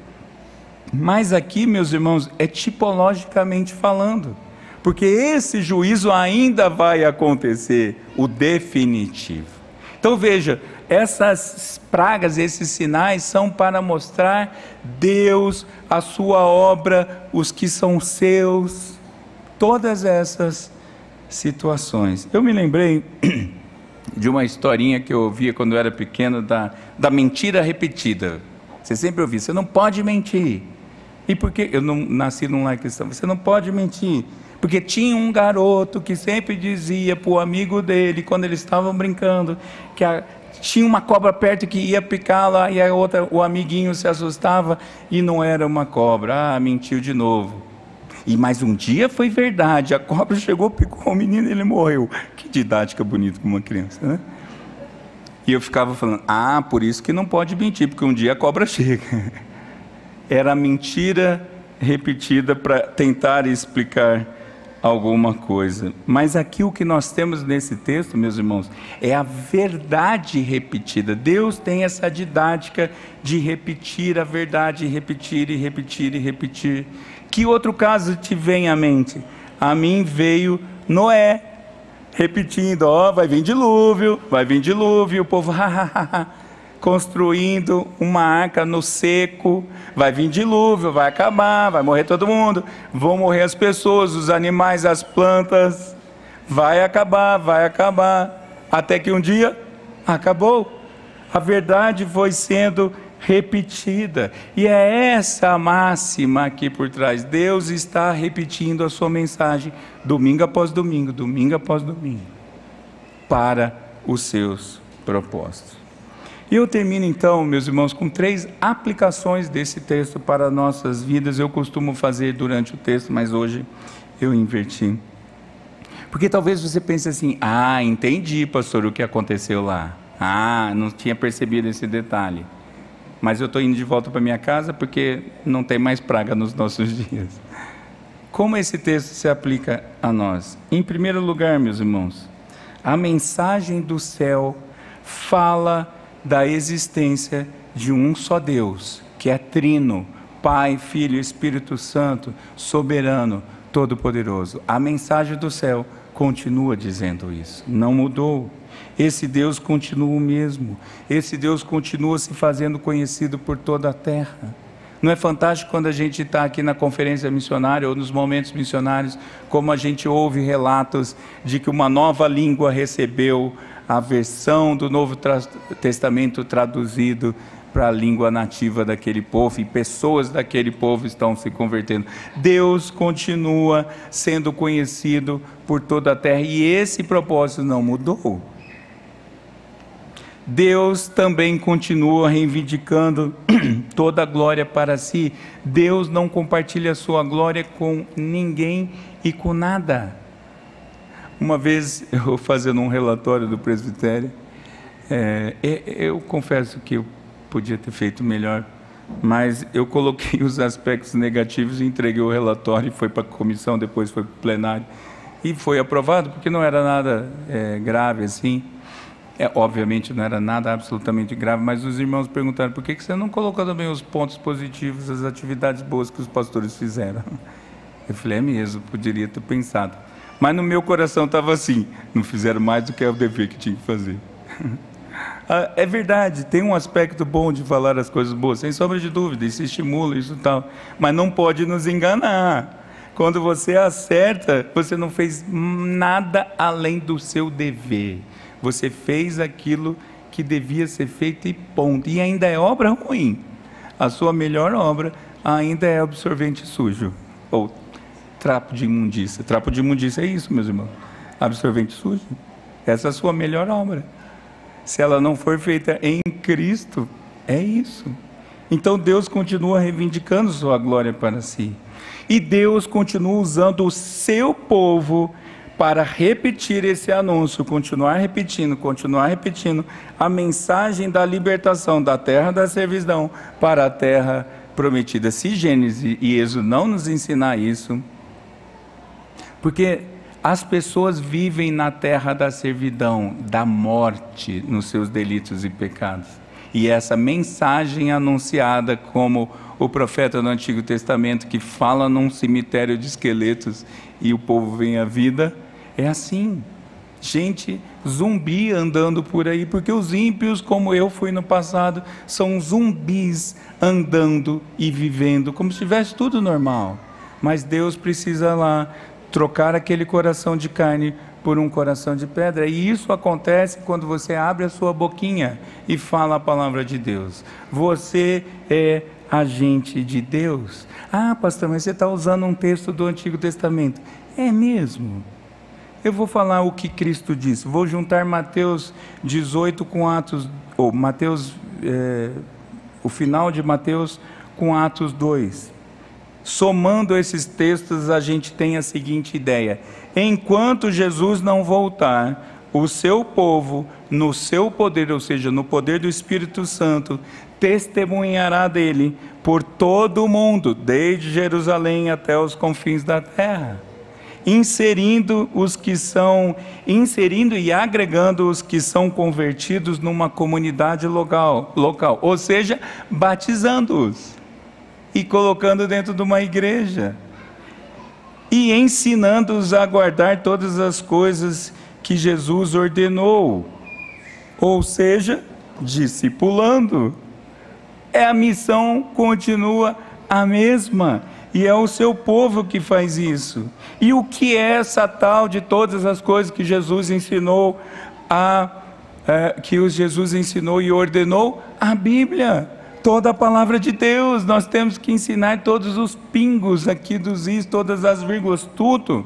Mas aqui, meus irmãos, é tipologicamente falando, porque esse juízo ainda vai acontecer, o definitivo. Então veja, essas pragas, esses sinais são para mostrar Deus, a sua obra, os que são seus, todas essas situações. Eu me lembrei de uma historinha que eu ouvia quando eu era pequeno, da mentira repetida. Você sempre ouvia, você não pode mentir. E por que? Eu não nasci num lar cristão, você não pode mentir. Porque tinha um garoto que sempre dizia para o amigo dele, quando eles estavam brincando, que tinha uma cobra perto que ia picá-la, e o amiguinho se assustava, e não era uma cobra. Ah, mentiu de novo. E mais um dia foi verdade, a cobra chegou, picou o menino e ele morreu. Que didática bonita com uma criança, né? E eu ficava falando, por isso que não pode mentir, porque um dia a cobra chega. Era mentira repetida para tentar explicar alguma coisa. Mas aqui o que nós temos nesse texto, meus irmãos, é a verdade repetida. Deus tem essa didática de repetir a verdade, repetir e repetir e repetir. Que outro caso te vem à mente? A mim veio Noé, repetindo, vai vir dilúvio, o povo, construindo uma arca no seco, vai vir dilúvio, vai acabar, vai morrer todo mundo, vão morrer as pessoas, os animais, as plantas, vai acabar, até que um dia acabou. A verdade foi sendo repetida, e é essa a máxima aqui por trás. Deus está repetindo a sua mensagem domingo após domingo, domingo após domingo, para os seus propósitos. E eu termino então, meus irmãos, com 3 aplicações desse texto para nossas vidas. Eu costumo fazer durante o texto, mas hoje eu inverti. Porque talvez você pense assim: ah, entendi, pastor, o que aconteceu lá. Ah, não tinha percebido esse detalhe. Mas eu estou indo de volta para minha casa porque não tem mais praga nos nossos dias. Como esse texto se aplica a nós? Em primeiro lugar, meus irmãos, a mensagem do céu fala da existência de um só Deus, que é trino, Pai, Filho e Espírito Santo, soberano, todo-poderoso. A mensagem do céu continua dizendo isso, não mudou. Esse Deus continua o mesmo, esse Deus continua se fazendo conhecido por toda a terra. Não é fantástico quando a gente está aqui na conferência missionária ou nos momentos missionários, como a gente ouve relatos de que uma nova língua recebeu a versão do Novo Testamento traduzido para a língua nativa daquele povo, e pessoas daquele povo estão se convertendo. Deus continua sendo conhecido por toda a terra, e esse propósito não mudou. Deus também continua reivindicando toda a glória para si. Deus não compartilha a sua glória com ninguém e com nada. Uma vez, eu fazendo um relatório do presbitério, eu confesso que eu podia ter feito melhor, mas eu coloquei os aspectos negativos e entreguei o relatório, e foi para a comissão, depois foi para o plenário, e foi aprovado, porque não era nada grave assim. Obviamente não era nada absolutamente grave, mas os irmãos perguntaram: por que você não colocou também os pontos positivos, as atividades boas que os pastores fizeram? Eu falei: é mesmo, poderia ter pensado. Mas no meu coração estava assim: não fizeram mais do que é o dever que tinha que fazer. É verdade, tem um aspecto bom de falar as coisas boas, sem sombra de dúvida, isso estimula, isso tal, mas não pode nos enganar. Quando você acerta, você não fez nada além do seu dever. Você fez aquilo que devia ser feito e ponto. E ainda é obra ruim. A sua melhor obra ainda é absorvente sujo, ou trapo de imundícia. Trapo de imundícia é isso, meus irmãos. Absorvente sujo. Essa é a sua melhor obra. Se ela não for feita em Cristo, é isso. Então Deus continua reivindicando sua glória para si. E Deus continua usando o seu povo para repetir esse anúncio, continuar repetindo a mensagem da libertação da terra da servidão para a terra prometida. Se Gênesis e Êxodo não nos ensinar isso, porque as pessoas vivem na terra da servidão, da morte, nos seus delitos e pecados. E essa mensagem anunciada como o profeta do Antigo Testamento, que fala num cemitério de esqueletos e o povo vem à vida, é assim, gente zumbi andando por aí, porque os ímpios, como eu fui no passado, são zumbis andando e vivendo, como se tivesse tudo normal. Mas Deus precisa lá trocar aquele coração de carne por um coração de pedra, e isso acontece quando você abre a sua boquinha e fala a palavra de Deus. Você é agente de Deus. Ah, pastor, mas você está usando um texto do Antigo Testamento. É mesmo? Eu vou falar o que Cristo disse. Vou juntar Mateus 18 com Atos, ou o final de Mateus com Atos 2. Somando esses textos, a gente tem a seguinte ideia: enquanto Jesus não voltar, o seu povo, no seu poder, ou seja, no poder do Espírito Santo, testemunhará dele por todo o mundo, desde Jerusalém até os confins da terra. Inserindo e agregando os que são convertidos numa comunidade local, ou seja, batizando-os e colocando dentro de uma igreja, e ensinando-os a guardar todas as coisas que Jesus ordenou, ou seja, discipulando. A missão continua a mesma, e é o seu povo que faz isso. E o que é essa tal de todas as coisas que Jesus ensinou a que Jesus ensinou e ordenou? A Bíblia, toda a palavra de Deus. Nós temos que ensinar todos os pingos aqui dos is, todas as vírgulas, tudo.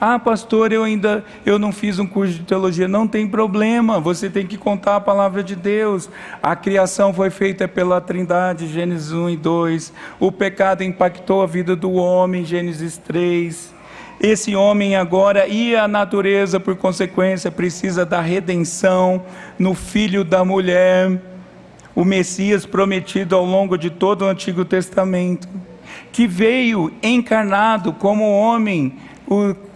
Ah, pastor, eu não fiz um curso de teologia. Não tem problema, você tem que contar a palavra de Deus. A criação foi feita pela Trindade, Gênesis 1 e 2. O pecado impactou a vida do homem, Gênesis 3. Esse homem agora, e a natureza, por consequência, precisa da redenção no filho da mulher, o Messias prometido ao longo de todo o Antigo Testamento, que veio encarnado como homem,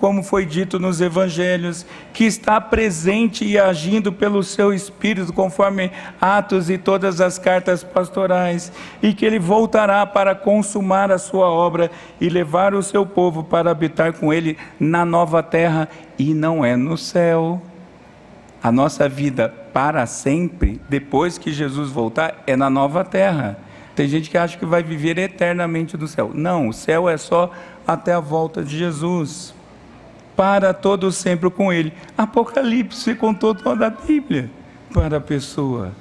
como foi dito nos evangelhos, que está presente e agindo pelo seu Espírito, conforme Atos e todas as cartas pastorais, e que ele voltará para consumar a sua obra e levar o seu povo para habitar com ele na nova terra, e não é no céu. A nossa vida para sempre, depois que Jesus voltar, é na nova terra. Tem gente que acha que vai viver eternamente no céu. Não, o céu é só até a volta de Jesus, para todo sempre com ele. Apocalipse contou toda a Bíblia para a pessoa,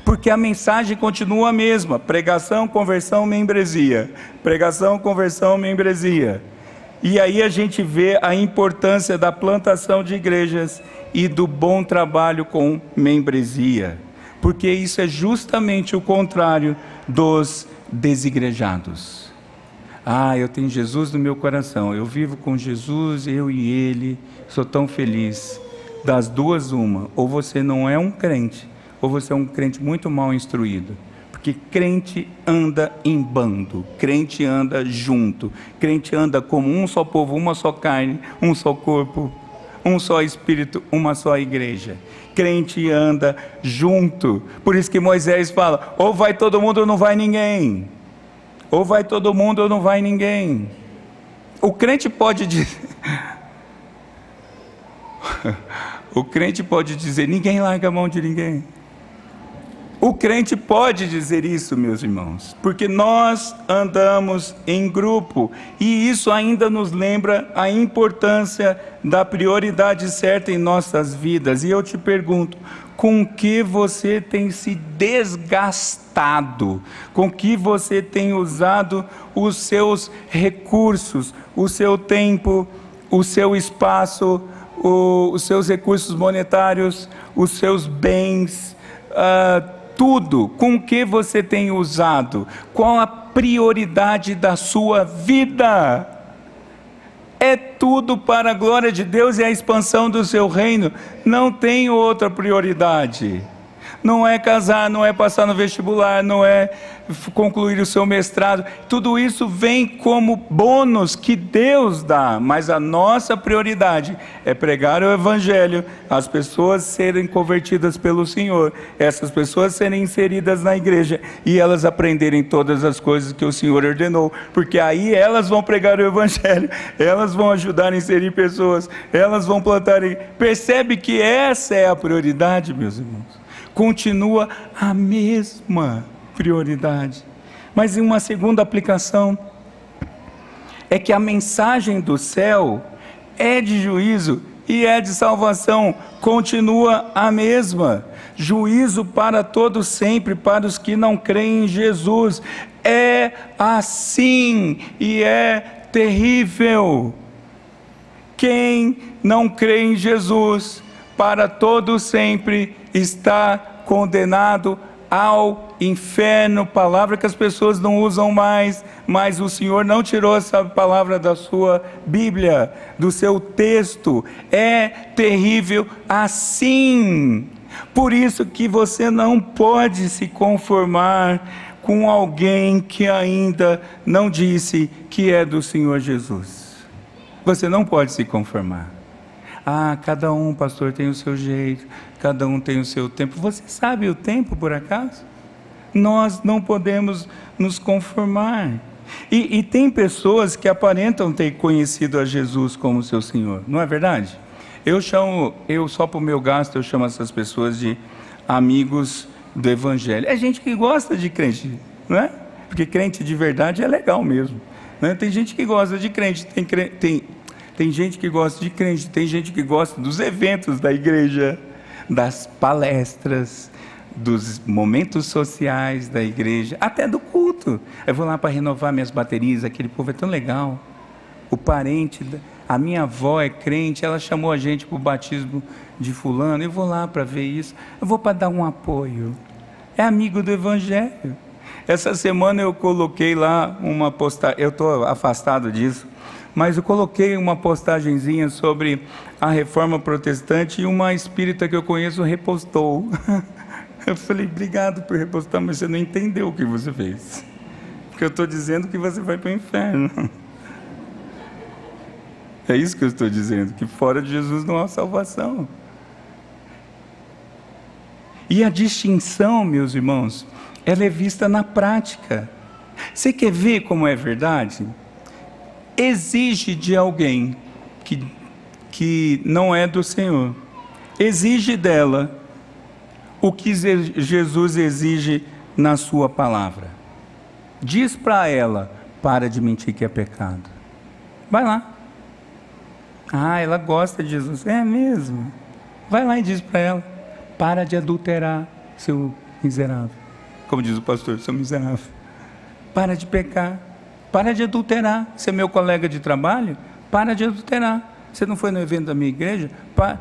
porque a mensagem continua a mesma: pregação, conversão, membresia, pregação, conversão, membresia. E aí a gente vê a importância da plantação de igrejas e do bom trabalho com membresia, porque isso é justamente o contrário dos desigrejados. Ah, eu tenho Jesus no meu coração, eu vivo com Jesus, eu e Ele, sou tão feliz. Das duas uma, ou você não é um crente, ou você é um crente muito mal instruído. Porque crente anda em bando, crente anda junto, crente anda como um só povo, uma só carne, um só corpo, um só Espírito, uma só igreja. Crente anda junto. Por isso que Moisés fala: ou vai todo mundo ou não vai ninguém. Ou vai todo mundo ou não vai ninguém. O crente pode dizer... o crente pode dizer: ninguém larga a mão de ninguém. O crente pode dizer isso, meus irmãos, porque nós andamos em grupo, e isso ainda nos lembra a importância da prioridade certa em nossas vidas. E eu te pergunto: com que você tem se desgastado? Com que você tem usado os seus recursos, o seu tempo, o seu espaço, os seus recursos monetários, os seus bens, tudo? Com que você tem usado? Qual a prioridade da sua vida? É tudo para a glória de Deus e a expansão do seu reino. Não tem outra prioridade. Não é casar, não é passar no vestibular, não é concluir o seu mestrado. Tudo isso vem como bônus que Deus dá, mas a nossa prioridade é pregar o Evangelho, as pessoas serem convertidas pelo Senhor, essas pessoas serem inseridas na igreja e elas aprenderem todas as coisas que o Senhor ordenou, porque aí elas vão pregar o Evangelho, elas vão ajudar a inserir pessoas, elas vão plantar. Percebe que essa é a prioridade, meus irmãos? Continua a mesma prioridade. Mas em uma segunda aplicação, é que a mensagem do céu é de juízo e é de salvação, continua a mesma. Juízo para todos sempre, para os que não creem em Jesus. É assim e é terrível. Quem não crê em Jesus, para todo sempre está condenado ao inferno. Palavra que as pessoas não usam mais, mas o Senhor não tirou essa palavra da sua Bíblia, do seu texto. É terrível assim. Por isso que você não pode se conformar com alguém que ainda não disse que é do Senhor Jesus. Você não pode se conformar. Ah, cada um, pastor, tem o seu jeito, cada um tem o seu tempo. Você sabe o tempo, por acaso? Nós não podemos nos conformar. E tem pessoas que aparentam ter conhecido a Jesus como seu Senhor, não é verdade? Eu só para o meu gasto, eu chamo essas pessoas de amigos do Evangelho. É gente que gosta de crente, não é? Porque crente de verdade é legal mesmo, né? Tem gente que gosta de crente, tem gente que gosta de crente, tem gente que gosta dos eventos da igreja, das palestras, dos momentos sociais da igreja, até do culto. Eu vou lá para renovar minhas baterias, aquele povo é tão legal. O parente, a minha avó é crente, ela chamou a gente para o batismo de fulano, eu vou lá para ver isso, eu vou para dar um apoio. É amigo do evangelho. Essa semana eu coloquei lá uma postagem, eu estou afastado disso, mas eu coloquei uma postagenzinha sobre a reforma protestante e uma espírita que eu conheço repostou. Eu falei, obrigado por repostar, mas você não entendeu o que você fez. Porque eu estou dizendo que você vai para o inferno. É isso que eu estou dizendo, que fora de Jesus não há salvação. E a distinção, meus irmãos, ela é vista na prática. Você quer ver como é verdade? Exige de alguém que não é do Senhor, exige dela o que Jesus exige na sua palavra. Diz para ela, para de mentir que é pecado. Vai lá. Ah, ela gosta de Jesus. É mesmo. Vai lá e diz para ela, para de adulterar, seu miserável. Como diz o pastor, seu miserável. Para de pecar. Para de adulterar. Você é meu colega de trabalho? Para de adulterar. Você não foi no evento da minha igreja?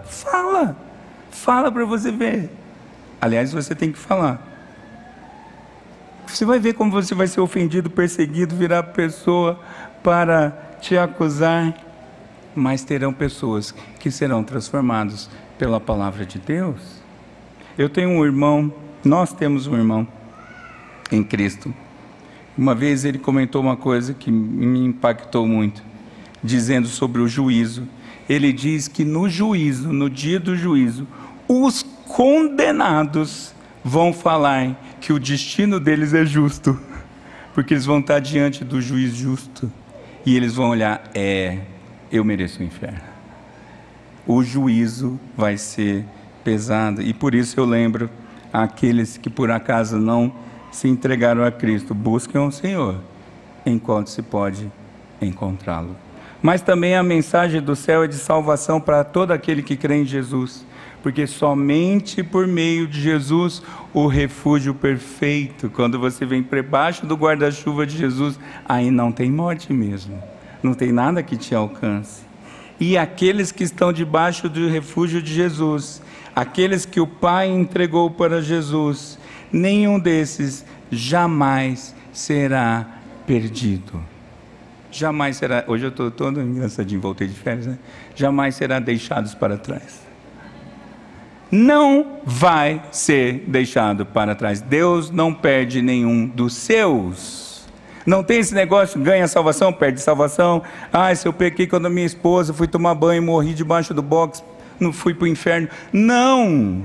Fala. Fala para você ver. Aliás, você tem que falar. Você vai ver como você vai ser ofendido, perseguido, virar pessoa para te acusar. Mas terão pessoas que serão transformadas pela palavra de Deus. Eu tenho um irmão, nós temos um irmão em Cristo. Uma vez ele comentou uma coisa que me impactou muito, dizendo sobre o juízo. Ele diz que no juízo, no dia do juízo, os condenados vão falar que o destino deles é justo, porque eles vão estar diante do juiz justo, e eles vão olhar, eu mereço o inferno. O juízo vai ser pesado, e por isso eu lembro aqueles que por acaso não se entregaram a Cristo, busquem o Senhor, enquanto se pode encontrá-lo. Mas também a mensagem do céu é de salvação para todo aquele que crê em Jesus, porque somente por meio de Jesus, o refúgio perfeito, quando você vem por baixo do guarda-chuva de Jesus, aí não tem morte mesmo, não tem nada que te alcance. E aqueles que estão debaixo do refúgio de Jesus, aqueles que o Pai entregou para Jesus, nenhum desses jamais será perdido. Jamais será, hoje eu estou todo engraçadinho, voltei de férias, né? Jamais será deixados para trás. Não vai ser deixado para trás. Deus não perde nenhum dos seus. Não tem esse negócio, ganha salvação, perde salvação. Se eu pequei quando a minha esposa, fui tomar banho, morri debaixo do box, não fui para o inferno. Não,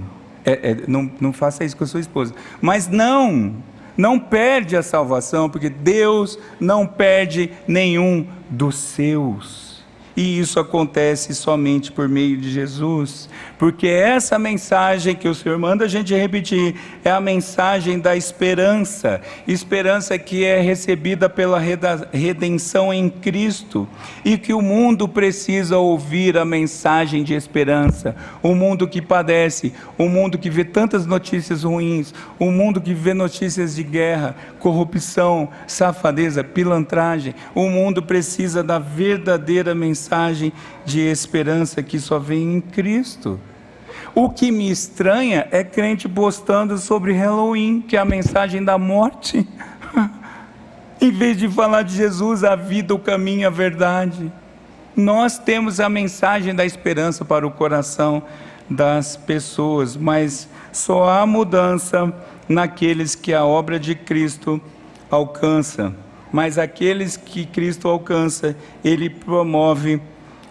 não faça isso com a sua esposa. Mas não perde a salvação, porque Deus não perde nenhum dos seus. E isso acontece somente por meio de Jesus, porque essa mensagem que o Senhor manda a gente repetir, é a mensagem da esperança, esperança que é recebida pela redenção em Cristo, e que o mundo precisa ouvir a mensagem de esperança, o mundo que padece, o mundo que vê tantas notícias ruins, o mundo que vê notícias de guerra, corrupção, safadeza, pilantragem, o mundo precisa da verdadeira mensagem de esperança que só vem em Cristo. O que me estranha é crente postando sobre Halloween, que é a mensagem da morte, em vez de falar de Jesus, a vida, o caminho, a verdade. Nós temos a mensagem da esperança para o coração das pessoas, mas só há mudança naqueles que a obra de Cristo alcança. Mas aqueles que Cristo alcança, Ele promove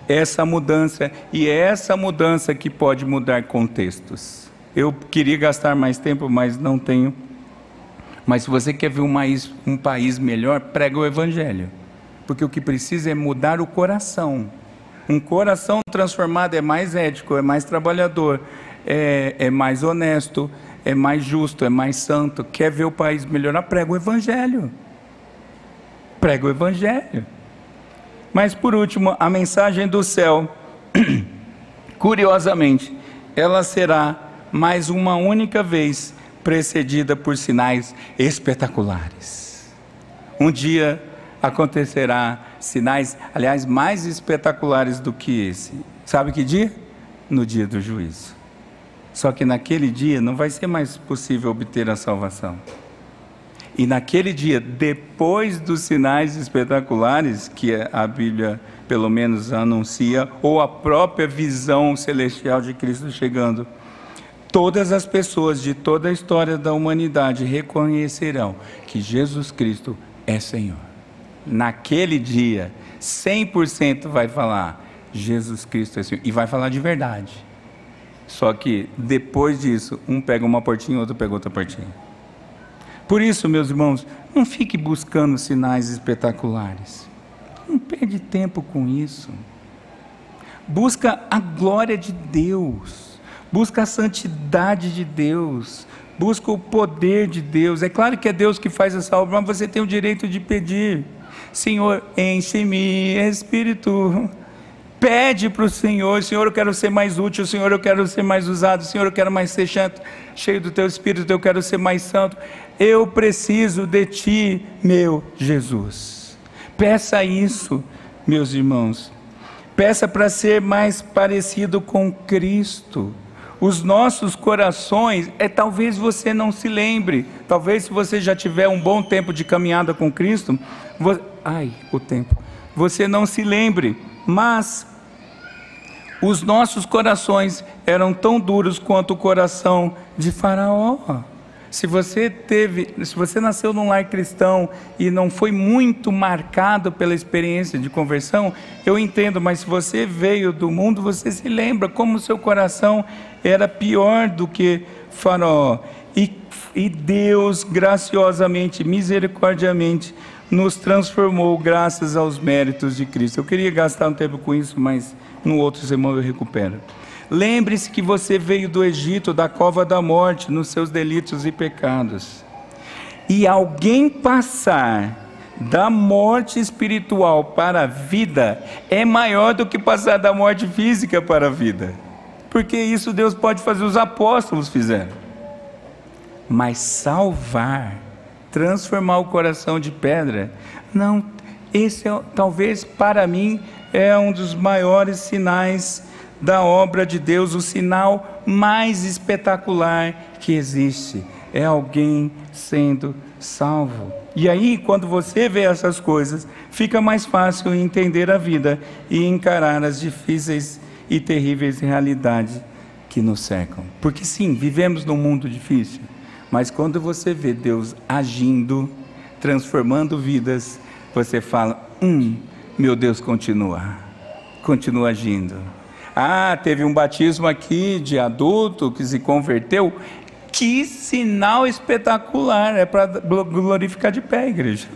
essa mudança, e é essa mudança que pode mudar contextos. Eu queria gastar mais tempo, mas não tenho. Mas se você quer ver um país melhor, prega o Evangelho, porque o que precisa é mudar o coração. Um coração transformado é mais ético, é mais trabalhador, é mais honesto, é mais justo, é mais santo. Quer ver o país melhorar? Prega o Evangelho. Prega o Evangelho. Mas por último, a mensagem do céu, curiosamente, ela será mas uma única vez, precedida por sinais espetaculares. Um dia acontecerá sinais, aliás, mais espetaculares do que esse. Sabe que dia? No dia do juízo. Só que naquele dia não vai ser mais possível obter a salvação. E naquele dia, depois dos sinais espetaculares que a Bíblia pelo menos anuncia, ou a própria visão celestial de Cristo chegando, todas as pessoas de toda a história da humanidade reconhecerão que Jesus Cristo é Senhor. Naquele dia, 100% vai falar, Jesus Cristo é Senhor, e vai falar de verdade. Só que depois disso, um pega uma portinha, outro pega outra portinha. Por isso, meus irmãos, não fique buscando sinais espetaculares. Não perde tempo com isso. Busca a glória de Deus. Busca a santidade de Deus. Busca o poder de Deus. É claro que é Deus que faz essa obra, mas você tem o direito de pedir. Senhor, enche-me, Espírito. Pede para o Senhor, Senhor, eu quero ser mais útil, Senhor, eu quero ser mais usado, Senhor, eu quero mais ser cheio do Teu Espírito, eu quero ser mais santo. Eu preciso de Ti, meu Jesus. Peça isso, meus irmãos. Peça para ser mais parecido com Cristo. Os nossos corações, talvez você não se lembre, talvez se você já tiver um bom tempo de caminhada com Cristo, você não se lembre, mas os nossos corações eram tão duros quanto o coração de Faraó. Se você nasceu num lar cristão e não foi muito marcado pela experiência de conversão, eu entendo, mas se você veio do mundo, você se lembra como o seu coração era pior do que Faraó. E Deus, graciosamente, misericordiamente, nos transformou graças aos méritos de Cristo. Eu queria gastar um tempo com isso, mas no outro sermão eu recupero. Lembre-se que você veio do Egito, da cova da morte, nos seus delitos e pecados. E alguém passar da morte espiritual para a vida é maior do que passar da morte física para a vida. Porque isso Deus pode fazer, os apóstolos fizeram. Mas salvar, transformar o coração de pedra, não, esse talvez para mim é um dos maiores sinais da obra de Deus, o sinal mais espetacular que existe, é alguém sendo salvo. E aí, quando você vê essas coisas, fica mais fácil entender a vida e encarar as difíceis e terríveis realidades que nos cercam. Porque sim, vivemos num mundo difícil, mas quando você vê Deus agindo, transformando vidas, você fala, meu Deus continua agindo. Teve um batismo aqui de adulto que se converteu. Que sinal espetacular, é para glorificar de pé, igreja.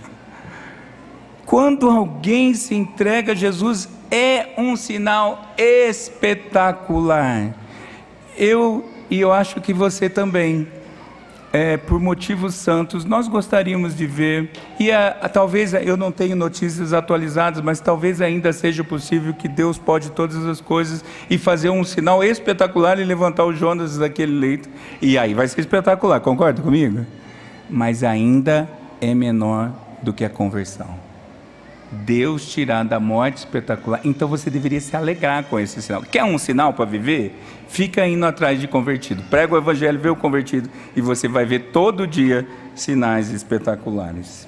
Quando alguém se entrega a Jesus, é um sinal espetacular. Eu acho que você também, por motivos santos, nós gostaríamos de ver, e talvez, eu não tenho notícias atualizadas, mas talvez ainda seja possível que Deus pode todas as coisas, e fazer um sinal espetacular e levantar o Jonas daquele leito, e aí vai ser espetacular, concorda comigo? Mas ainda é menor do que a conversão. Deus tirar da morte espetacular, então você deveria se alegrar com esse sinal. Quer um sinal para viver? Fica indo atrás de convertido, prega o evangelho, vê o convertido, e você vai ver todo dia sinais espetaculares.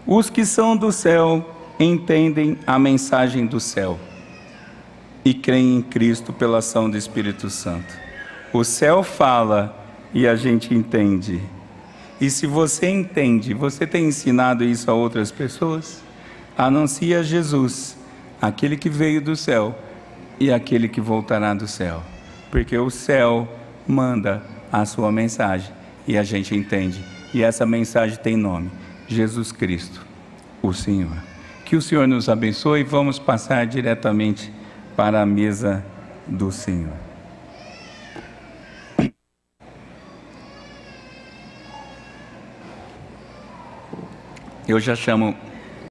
Os que são do céu entendem a mensagem do céu e creem em Cristo pela ação do Espírito Santo. O céu fala e a gente entende. E se você entende, você tem ensinado isso a outras pessoas? Anuncia Jesus, aquele que veio do céu e aquele que voltará do céu, porque o céu manda a sua mensagem e a gente entende, e essa mensagem tem nome: Jesus Cristo, o Senhor. Que o Senhor nos abençoe e vamos passar diretamente para a mesa do Senhor. Eu já chamo